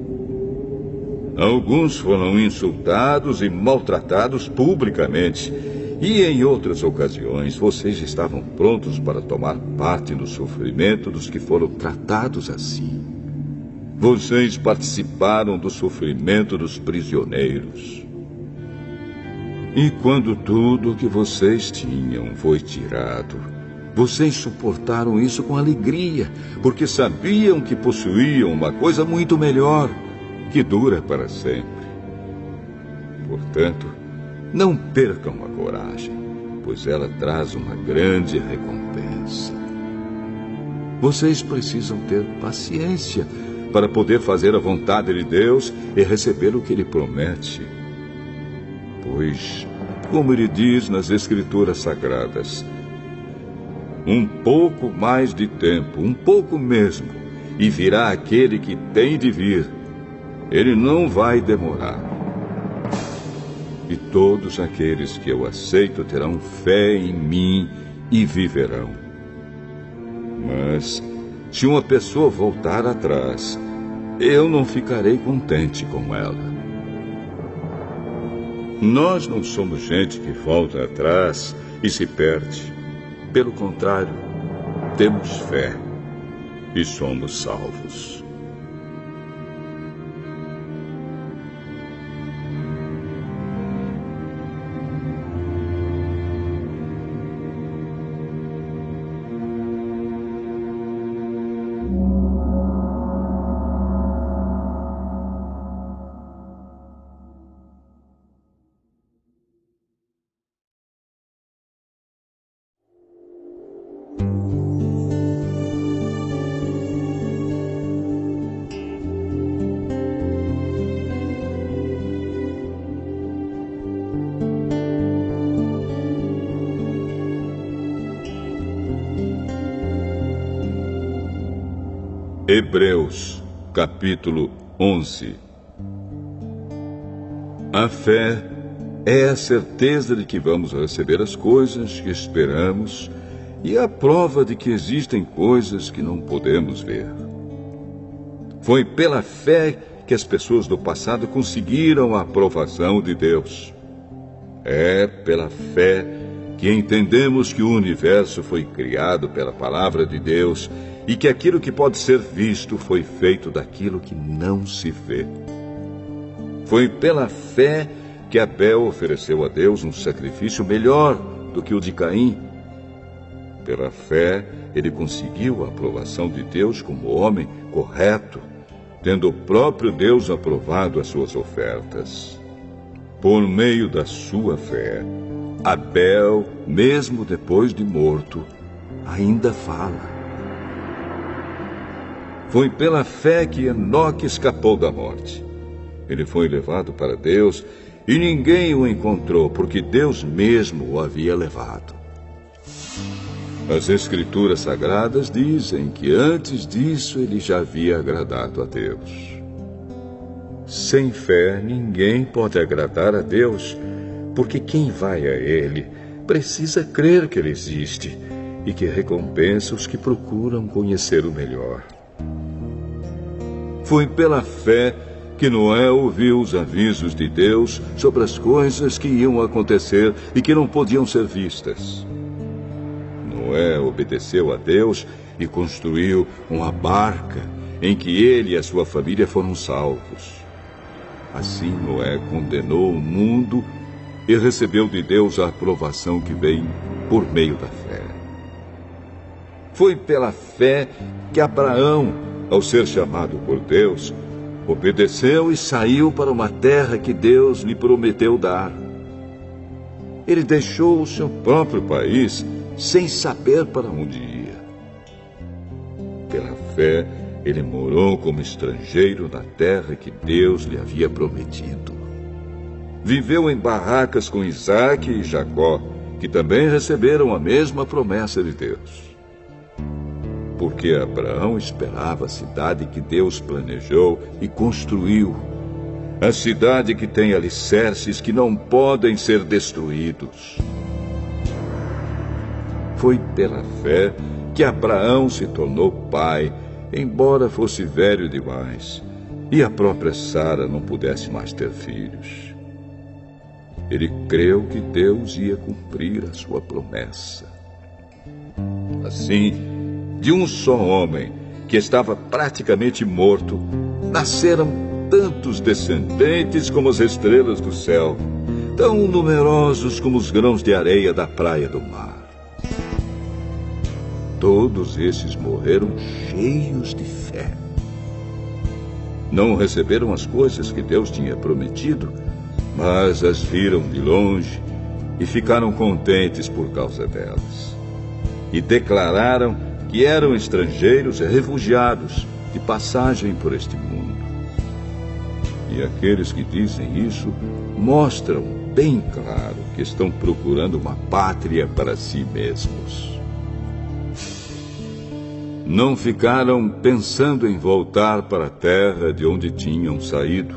Alguns foram insultados e maltratados publicamente, e em outras ocasiões vocês estavam prontos para tomar parte no sofrimento dos que foram tratados assim. Vocês participaram do sofrimento dos prisioneiros. E quando tudo o que vocês tinham foi tirado, vocês suportaram isso com alegria, porque sabiam que possuíam uma coisa muito melhor, que dura para sempre. Portanto, não percam a coragem, pois ela traz uma grande recompensa. Vocês precisam ter paciência para poder fazer a vontade de Deus e receber o que Ele promete. Pois, como Ele diz nas Escrituras Sagradas, um pouco mais de tempo, um pouco mesmo, e virá aquele que tem de vir. Ele não vai demorar. E todos aqueles que eu aceito terão fé em mim e viverão. Mas, se uma pessoa voltar atrás, eu não ficarei contente com ela. Nós não somos gente que volta atrás e se perde. Pelo contrário, temos fé e somos salvos. Hebreus, capítulo 11. A fé é a certeza de que vamos receber as coisas que esperamos e a prova de que existem coisas que não podemos ver. Foi pela fé que as pessoas do passado conseguiram a aprovação de Deus. É pela fé que entendemos que o universo foi criado pela palavra de Deus e que aquilo que pode ser visto foi feito daquilo que não se vê. Foi pela fé que Abel ofereceu a Deus um sacrifício melhor do que o de Caim. Pela fé, ele conseguiu a aprovação de Deus como homem correto, tendo o próprio Deus aprovado as suas ofertas. Por meio da sua fé, Abel, mesmo depois de morto, ainda fala. Foi pela fé que Enoque escapou da morte. Ele foi levado para Deus e ninguém o encontrou, porque Deus mesmo o havia levado. As Escrituras Sagradas dizem que antes disso ele já havia agradado a Deus. Sem fé, ninguém pode agradar a Deus, porque quem vai a Ele precisa crer que Ele existe e que recompensa os que procuram conhecer o melhor. Foi pela fé que Noé ouviu os avisos de Deus sobre as coisas que iam acontecer e que não podiam ser vistas. Noé obedeceu a Deus e construiu uma barca em que ele e a sua família foram salvos. Assim Noé condenou o mundo e recebeu de Deus a aprovação que vem por meio da fé. Foi pela fé que Abraão, ao ser chamado por Deus, obedeceu e saiu para uma terra que Deus lhe prometeu dar. Ele deixou o seu próprio país sem saber para onde ia. Pela fé, ele morou como estrangeiro na terra que Deus lhe havia prometido. Viveu em barracas com Isaque e Jacó, que também receberam a mesma promessa de Deus. Porque Abraão esperava a cidade que Deus planejou e construiu, a cidade que tem alicerces que não podem ser destruídos. Foi pela fé que Abraão se tornou pai, embora fosse velho demais, e a própria Sara não pudesse mais ter filhos. Ele creu que Deus ia cumprir a sua promessa. Assim, de um só homem, que estava praticamente morto, nasceram tantos descendentes como as estrelas do céu, tão numerosos como os grãos de areia da praia do mar. Todos esses morreram cheios de fé. Não receberam as coisas que Deus tinha prometido, mas as viram de longe e ficaram contentes por causa delas. E declararam que eram estrangeiros e refugiados de passagem por este mundo. E aqueles que dizem isso mostram bem claro que estão procurando uma pátria para si mesmos. Não ficaram pensando em voltar para a terra de onde tinham saído.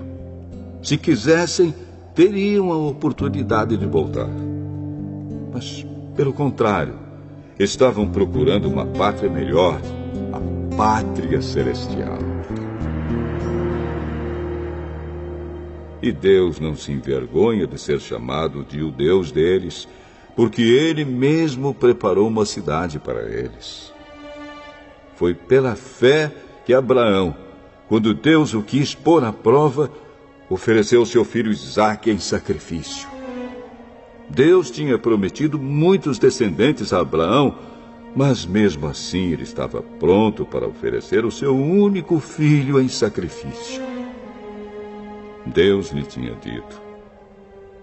Se quisessem, teriam a oportunidade de voltar. Mas, pelo contrário, estavam procurando uma pátria melhor, a pátria celestial. E Deus não se envergonha de ser chamado de o Deus deles, porque Ele mesmo preparou uma cidade para eles. Foi pela fé que Abraão, quando Deus o quis pôr à prova, ofereceu seu filho Isaque em sacrifício. Deus tinha prometido muitos descendentes a Abraão, mas mesmo assim ele estava pronto para oferecer o seu único filho em sacrifício. Deus lhe tinha dito: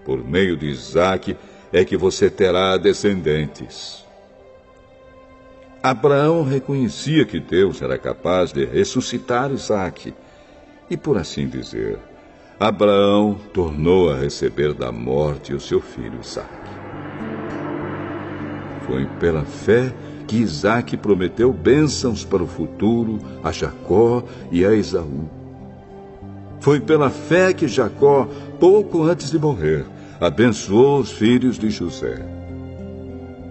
por meio de Isaque é que você terá descendentes. Abraão reconhecia que Deus era capaz de ressuscitar Isaque, e por assim dizer, Abraão tornou a receber da morte o seu filho Isaque. Foi pela fé que Isaque prometeu bênçãos para o futuro a Jacó e a Esaú. Foi pela fé que Jacó, pouco antes de morrer, abençoou os filhos de José.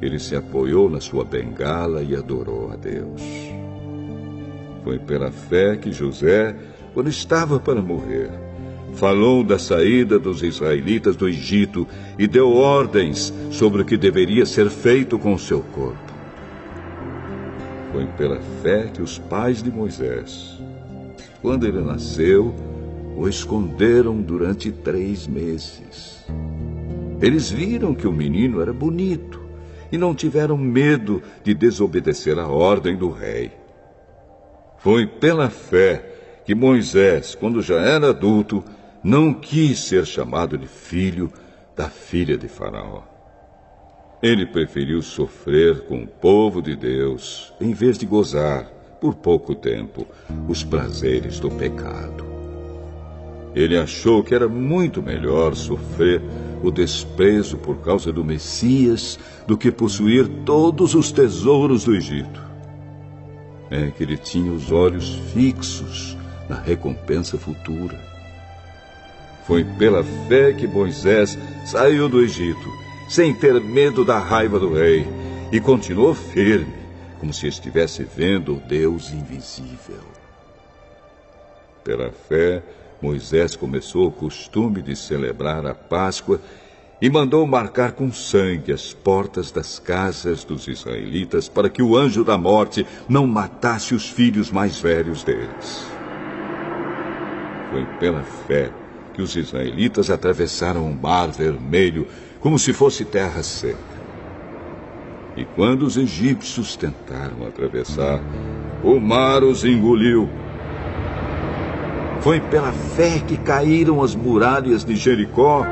Ele se apoiou na sua bengala e adorou a Deus. Foi pela fé que José, quando estava para morrer, falou da saída dos israelitas do Egito e deu ordens sobre o que deveria ser feito com o seu corpo. Foi pela fé que os pais de Moisés, quando ele nasceu, o esconderam durante 3 meses. Eles viram que o menino era bonito e não tiveram medo de desobedecer a ordem do rei. Foi pela fé que Moisés, quando já era adulto, não quis ser chamado de filho da filha de Faraó. Ele preferiu sofrer com o povo de Deus, em vez de gozar, por pouco tempo, os prazeres do pecado. Ele achou que era muito melhor sofrer o desprezo por causa do Messias do que possuir todos os tesouros do Egito. É que ele tinha os olhos fixos na recompensa futura. Foi pela fé que Moisés saiu do Egito, sem ter medo da raiva do rei, e continuou firme, como se estivesse vendo o Deus invisível. Pela fé, Moisés começou o costume de celebrar a Páscoa e mandou marcar com sangue as portas das casas dos israelitas para que o anjo da morte não matasse os filhos mais velhos deles. Foi pela fé que os israelitas atravessaram o Mar Vermelho como se fosse terra seca. E quando os egípcios tentaram atravessar, o mar os engoliu. Foi pela fé que caíram as muralhas de Jericó,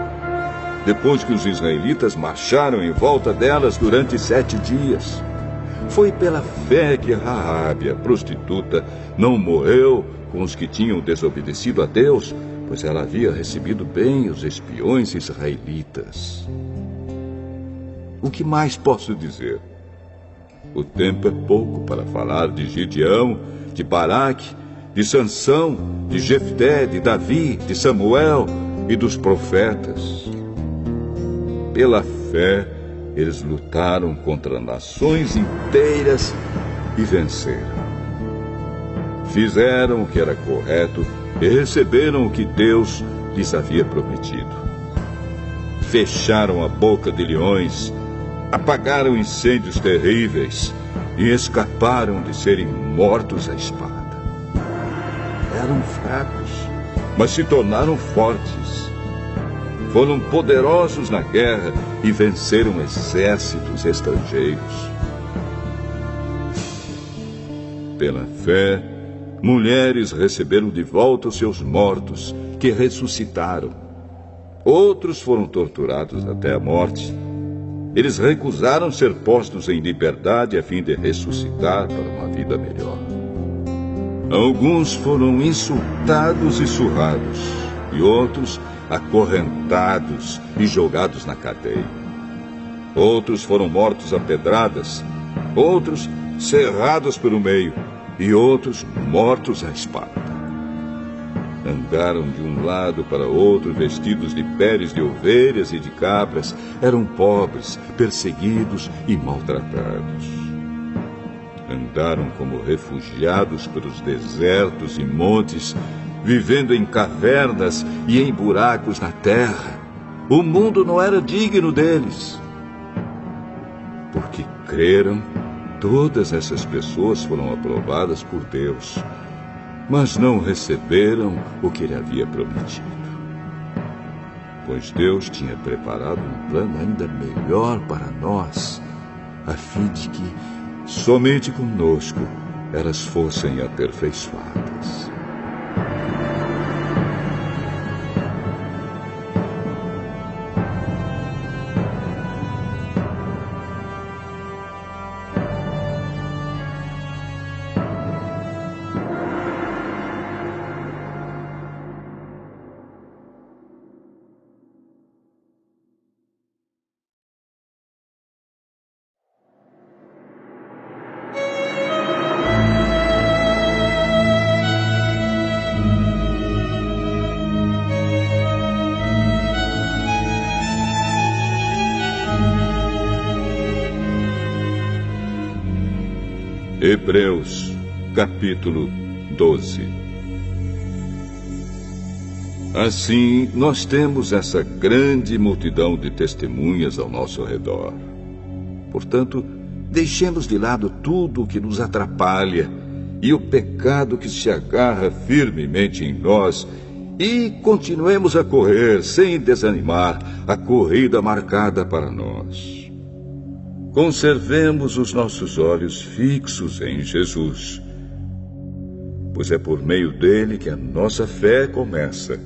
depois que os israelitas marcharam em volta delas durante 7 dias. Foi pela fé que Raabe, a prostituta, não morreu com os que tinham desobedecido a Deus, pois ela havia recebido bem os espiões israelitas. O que mais posso dizer? O tempo é pouco para falar de Gideão, de Baraque, de Sansão, de Jefté, de Davi, de Samuel e dos profetas. Pela fé, eles lutaram contra nações inteiras e venceram. Fizeram o que era correto e receberam o que Deus lhes havia prometido. Fecharam a boca de leões, apagaram incêndios terríveis e escaparam de serem mortos à espada. Eram fracos, mas se tornaram fortes. Foram poderosos na guerra e venceram exércitos estrangeiros. Pela fé, mulheres receberam de volta os seus mortos, que ressuscitaram. Outros foram torturados até a morte. Eles recusaram ser postos em liberdade a fim de ressuscitar para uma vida melhor. Alguns foram insultados e surrados, e outros acorrentados e jogados na cadeia. Outros foram mortos a pedradas, outros cerrados pelo meio, e outros mortos à espada. Andaram de um lado para outro vestidos de peles de ovelhas e de cabras, eram pobres, perseguidos e maltratados. Andaram como refugiados pelos desertos e montes vivendo em cavernas e em buracos na terra. O mundo não era digno deles. Porque creram, todas essas pessoas foram aprovadas por Deus, mas não receberam o que Ele havia prometido. Pois Deus tinha preparado um plano ainda melhor para nós, a fim de que somente conosco elas fossem aperfeiçoadas. Hebreus, capítulo 12. Assim, nós temos essa grande multidão de testemunhas ao nosso redor. Portanto, deixemos de lado tudo o que nos atrapalha e o pecado que se agarra firmemente em nós e continuemos a correr, sem desanimar, a corrida marcada para nós. Conservemos os nossos olhos fixos em Jesus, pois é por meio dele que a nossa fé começa,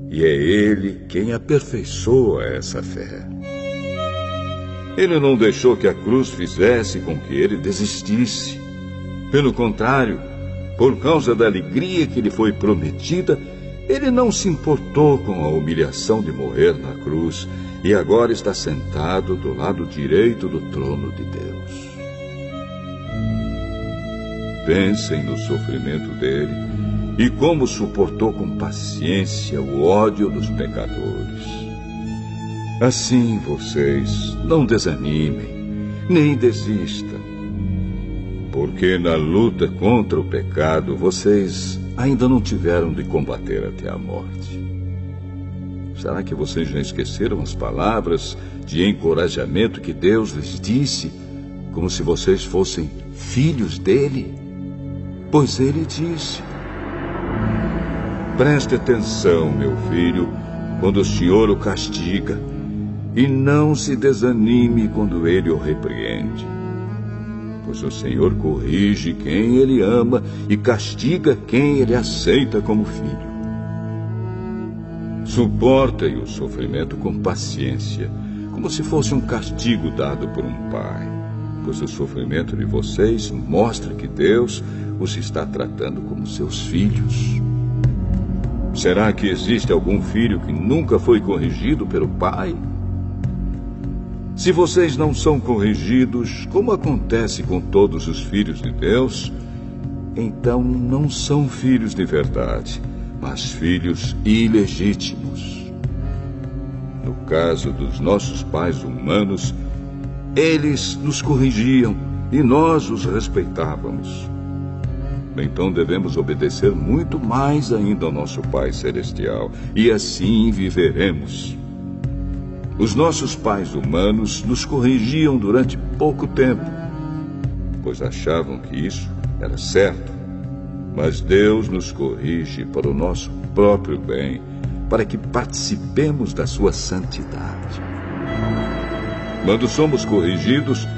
e é ele quem aperfeiçoa essa fé. Ele não deixou que a cruz fizesse com que ele desistisse. Pelo contrário, por causa da alegria que lhe foi prometida, ele não se importou com a humilhação de morrer na cruz, e agora está sentado do lado direito do trono de Deus. Pensem no sofrimento dele e como suportou com paciência o ódio dos pecadores. Assim vocês não desanimem, nem desistam, porque na luta contra o pecado vocês ainda não tiveram de combater até a morte. Será que vocês já esqueceram as palavras de encorajamento que Deus lhes disse, como se vocês fossem filhos dele? Pois ele disse: preste atenção, meu filho, quando o Senhor o castiga, e não se desanime quando ele o repreende. Pois o Senhor corrige quem ele ama e castiga quem ele aceita como filho. Suportem o sofrimento com paciência, como se fosse um castigo dado por um pai, pois o sofrimento de vocês mostra que Deus os está tratando como seus filhos. Será que existe algum filho que nunca foi corrigido pelo pai? Se vocês não são corrigidos, como acontece com todos os filhos de Deus, então não são filhos de verdade, mas filhos ilegítimos. No caso dos nossos pais humanos, eles nos corrigiam e nós os respeitávamos. Então devemos obedecer muito mais ainda ao nosso Pai Celestial, e assim viveremos. Os nossos pais humanos nos corrigiam durante pouco tempo, pois achavam que isso era certo. Mas Deus nos corrige para o nosso próprio bem, para que participemos da sua santidade. Quando somos corrigidos,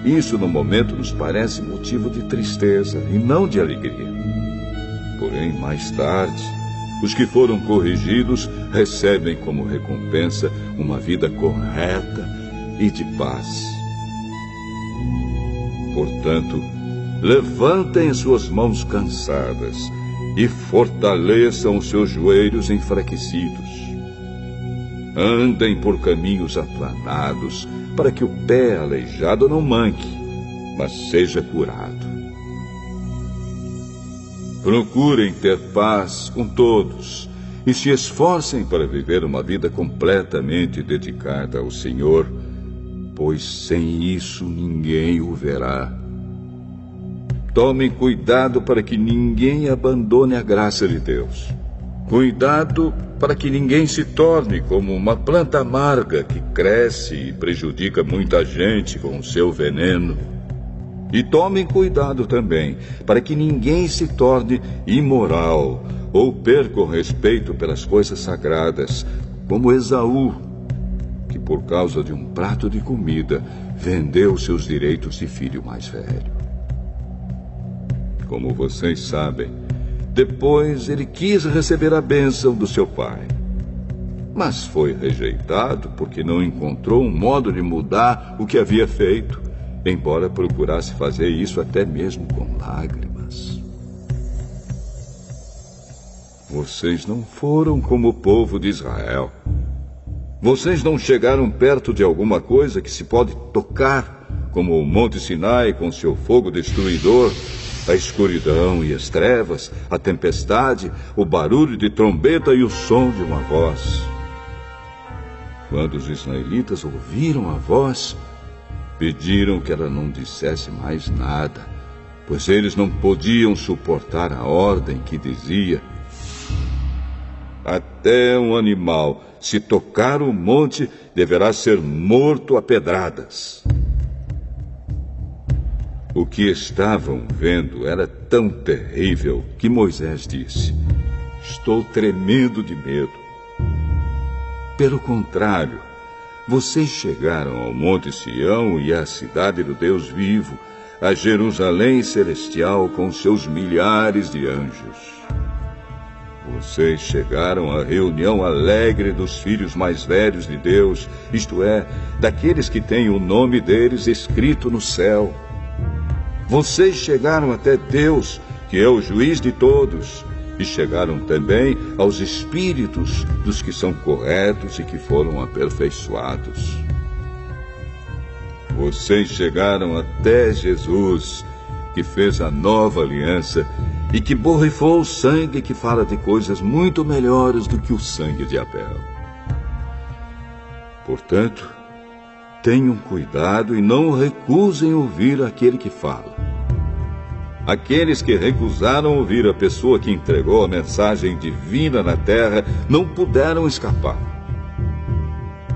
isso no momento nos parece motivo de tristeza e não de alegria. Porém, mais tarde, os que foram corrigidos recebem como recompensa uma vida correta e de paz. Portanto, levantem as suas mãos cansadas e fortaleçam os seus joelhos enfraquecidos. Andem por caminhos aplanados, para que o pé aleijado não manque, mas seja curado. Procurem ter paz com todos e se esforcem para viver uma vida completamente dedicada ao Senhor, pois sem isso ninguém o verá. Tomem cuidado para que ninguém abandone a graça de Deus. Cuidado para que ninguém se torne como uma planta amarga que cresce e prejudica muita gente com o seu veneno. E tomem cuidado também para que ninguém se torne imoral ou perca o respeito pelas coisas sagradas, como Esaú, que por causa de um prato de comida vendeu seus direitos de filho mais velho. Como vocês sabem, depois ele quis receber a bênção do seu pai. Mas foi rejeitado porque não encontrou um modo de mudar o que havia feito, embora procurasse fazer isso até mesmo com lágrimas. Vocês não foram como o povo de Israel. Vocês não chegaram perto de alguma coisa que se pode tocar, como o Monte Sinai com seu fogo destruidor, a escuridão e as trevas, a tempestade, o barulho de trombeta e o som de uma voz. Quando os israelitas ouviram a voz, pediram que ela não dissesse mais nada, pois eles não podiam suportar a ordem que dizia: até um animal, se tocar o monte, deverá ser morto a pedradas. O que estavam vendo era tão terrível que Moisés disse: estou tremendo de medo. Pelo contrário, vocês chegaram ao Monte Sião e à cidade do Deus vivo, a Jerusalém celestial com seus milhares de anjos. Vocês chegaram à reunião alegre dos filhos mais velhos de Deus, isto é, daqueles que têm o nome deles escrito no céu. Vocês chegaram até Deus, que é o juiz de todos, e chegaram também aos espíritos dos que são corretos e que foram aperfeiçoados. Vocês chegaram até Jesus, que fez a nova aliança e que borrifou o sangue que fala de coisas muito melhores do que o sangue de Abel. Portanto, tenham cuidado e não recusem ouvir aquele que fala. Aqueles que recusaram ouvir a pessoa que entregou a mensagem divina na terra não puderam escapar.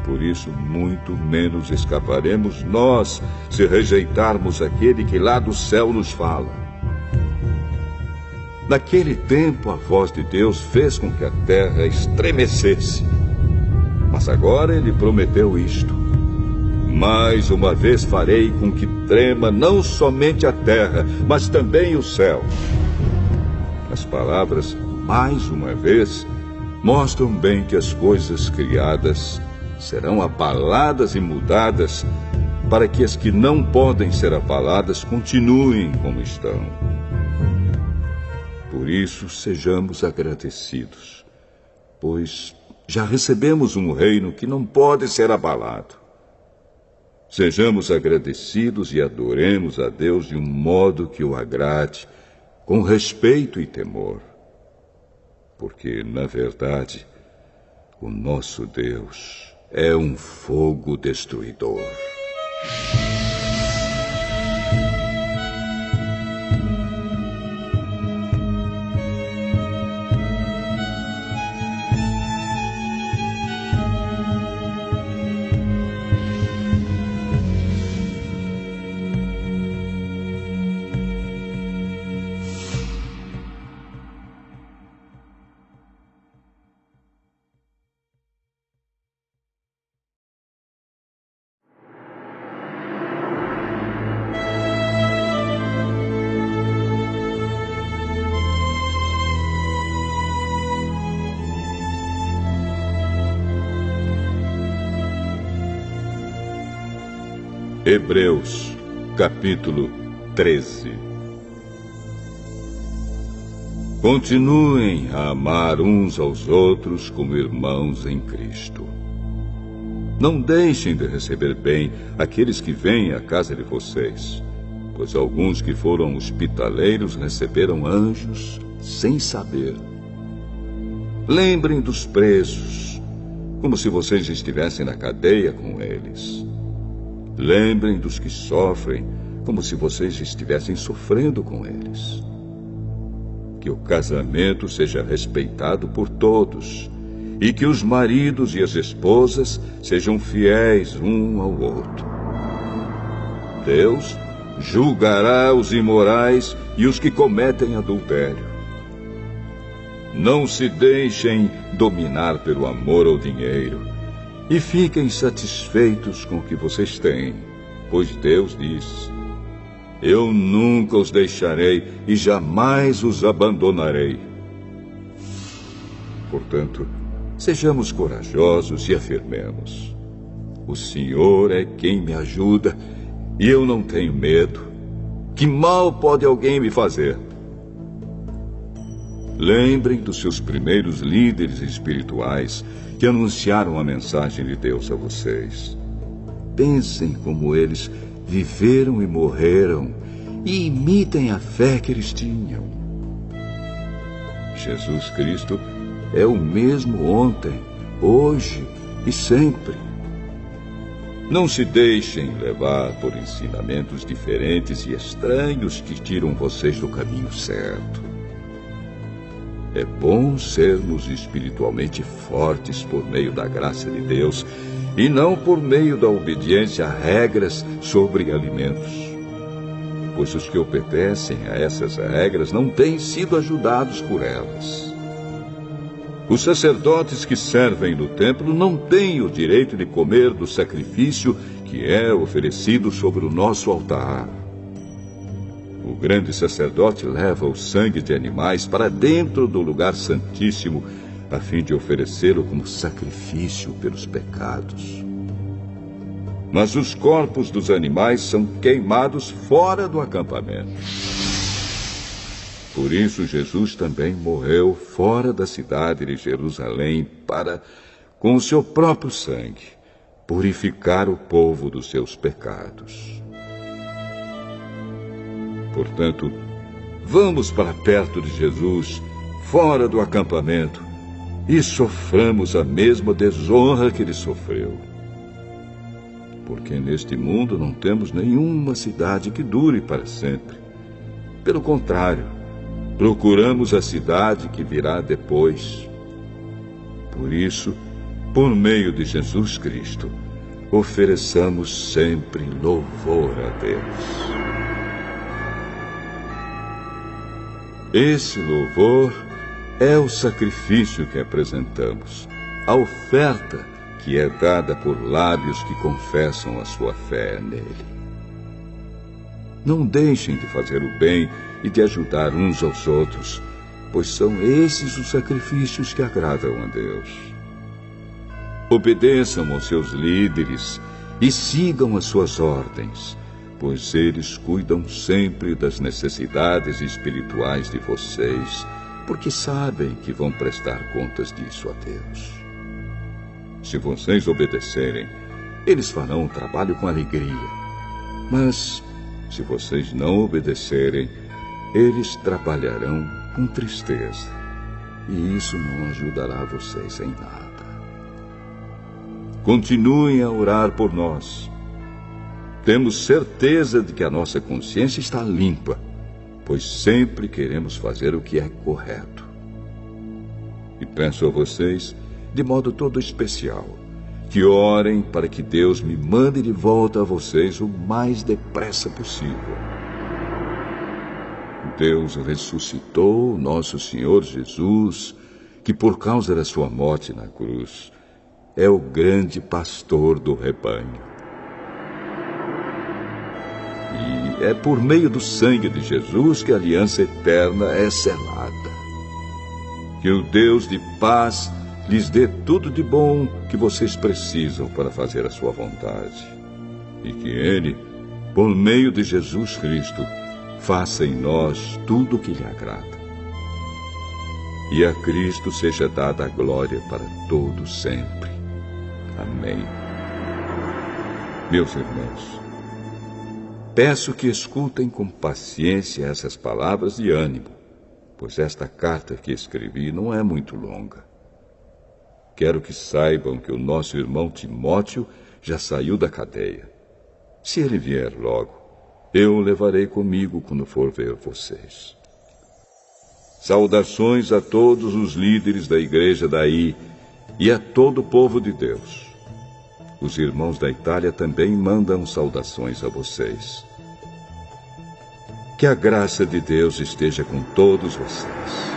Por isso, muito menos escaparemos nós se rejeitarmos aquele que lá do céu nos fala. Naquele tempo, a voz de Deus fez com que a terra estremecesse. Mas agora ele prometeu isto: mais uma vez farei com que trema não somente a terra, mas também o céu. As palavras "mais uma vez" mostram bem que as coisas criadas serão abaladas e mudadas, para que as que não podem ser abaladas continuem como estão. Por isso, sejamos agradecidos, pois já recebemos um reino que não pode ser abalado. Sejamos agradecidos e adoremos a Deus de um modo que o agrade, com respeito e temor. Porque, na verdade, o nosso Deus é um fogo destruidor. Hebreus, capítulo 13. Continuem a amar uns aos outros como irmãos em Cristo. Não deixem de receber bem aqueles que vêm à casa de vocês, pois alguns que foram hospitaleiros receberam anjos sem saber. Lembrem dos presos, como se vocês estivessem na cadeia com eles. Lembrem dos que sofrem, como se vocês estivessem sofrendo com eles. Que o casamento seja respeitado por todos e que os maridos e as esposas sejam fiéis um ao outro. Deus julgará os imorais e os que cometem adultério. Não se deixem dominar pelo amor ao dinheiro e fiquem satisfeitos com o que vocês têm, pois Deus diz: eu nunca os deixarei e jamais os abandonarei. Portanto, sejamos corajosos e afirmemos: o Senhor é quem me ajuda e eu não tenho medo. Que mal pode alguém me fazer? Lembrem dos seus primeiros líderes espirituais que anunciaram a mensagem de Deus a vocês. Pensem como eles viveram e morreram e imitem a fé que eles tinham. Jesus Cristo é o mesmo ontem, hoje e sempre. Não se deixem levar por ensinamentos diferentes e estranhos que tiram vocês do caminho certo. É bom sermos espiritualmente fortes por meio da graça de Deus e não por meio da obediência a regras sobre alimentos. Pois os que obedecem a essas regras não têm sido ajudados por elas. Os sacerdotes que servem no templo não têm o direito de comer do sacrifício que é oferecido sobre o nosso altar. O grande sacerdote leva o sangue de animais para dentro do lugar santíssimo, a fim de oferecê-lo como sacrifício pelos pecados. Mas os corpos dos animais são queimados fora do acampamento. Por isso Jesus também morreu fora da cidade de Jerusalém para, com o seu próprio sangue, purificar o povo dos seus pecados. Portanto, vamos para perto de Jesus, fora do acampamento, e soframos a mesma desonra que ele sofreu. Porque neste mundo não temos nenhuma cidade que dure para sempre. Pelo contrário, procuramos a cidade que virá depois. Por isso, por meio de Jesus Cristo, ofereçamos sempre louvor a Deus. Esse louvor é o sacrifício que apresentamos, a oferta que é dada por lábios que confessam a sua fé nele. Não deixem de fazer o bem e de ajudar uns aos outros, pois são esses os sacrifícios que agradam a Deus. Obedeçam aos seus líderes e sigam as suas ordens, pois eles cuidam sempre das necessidades espirituais de vocês, porque sabem que vão prestar contas disso a Deus. Se vocês obedecerem, eles farão o trabalho com alegria. Mas, se vocês não obedecerem, eles trabalharão com tristeza. E isso não ajudará vocês em nada. Continuem a orar por nós. Temos certeza de que a nossa consciência está limpa, pois sempre queremos fazer o que é correto. E peço a vocês, de modo todo especial, que orem para que Deus me mande de volta a vocês o mais depressa possível. Deus ressuscitou o nosso Senhor Jesus, que por causa da sua morte na cruz, é o grande pastor do rebanho. E é por meio do sangue de Jesus que a aliança eterna é selada. Que o Deus de paz lhes dê tudo de bom que vocês precisam para fazer a sua vontade. E que Ele, por meio de Jesus Cristo, faça em nós tudo o que lhe agrada. E a Cristo seja dada a glória para todo sempre. Amém. Meus irmãos, peço que escutem com paciência essas palavras de ânimo, pois esta carta que escrevi não é muito longa. Quero que saibam que o nosso irmão Timóteo já saiu da cadeia. Se ele vier logo, Eu o levarei comigo quando for ver vocês. Saudações a todos os líderes da igreja daí e a todo o povo de Deus. Os irmãos da Itália também mandam saudações a vocês. Que a graça de Deus esteja com todos vocês.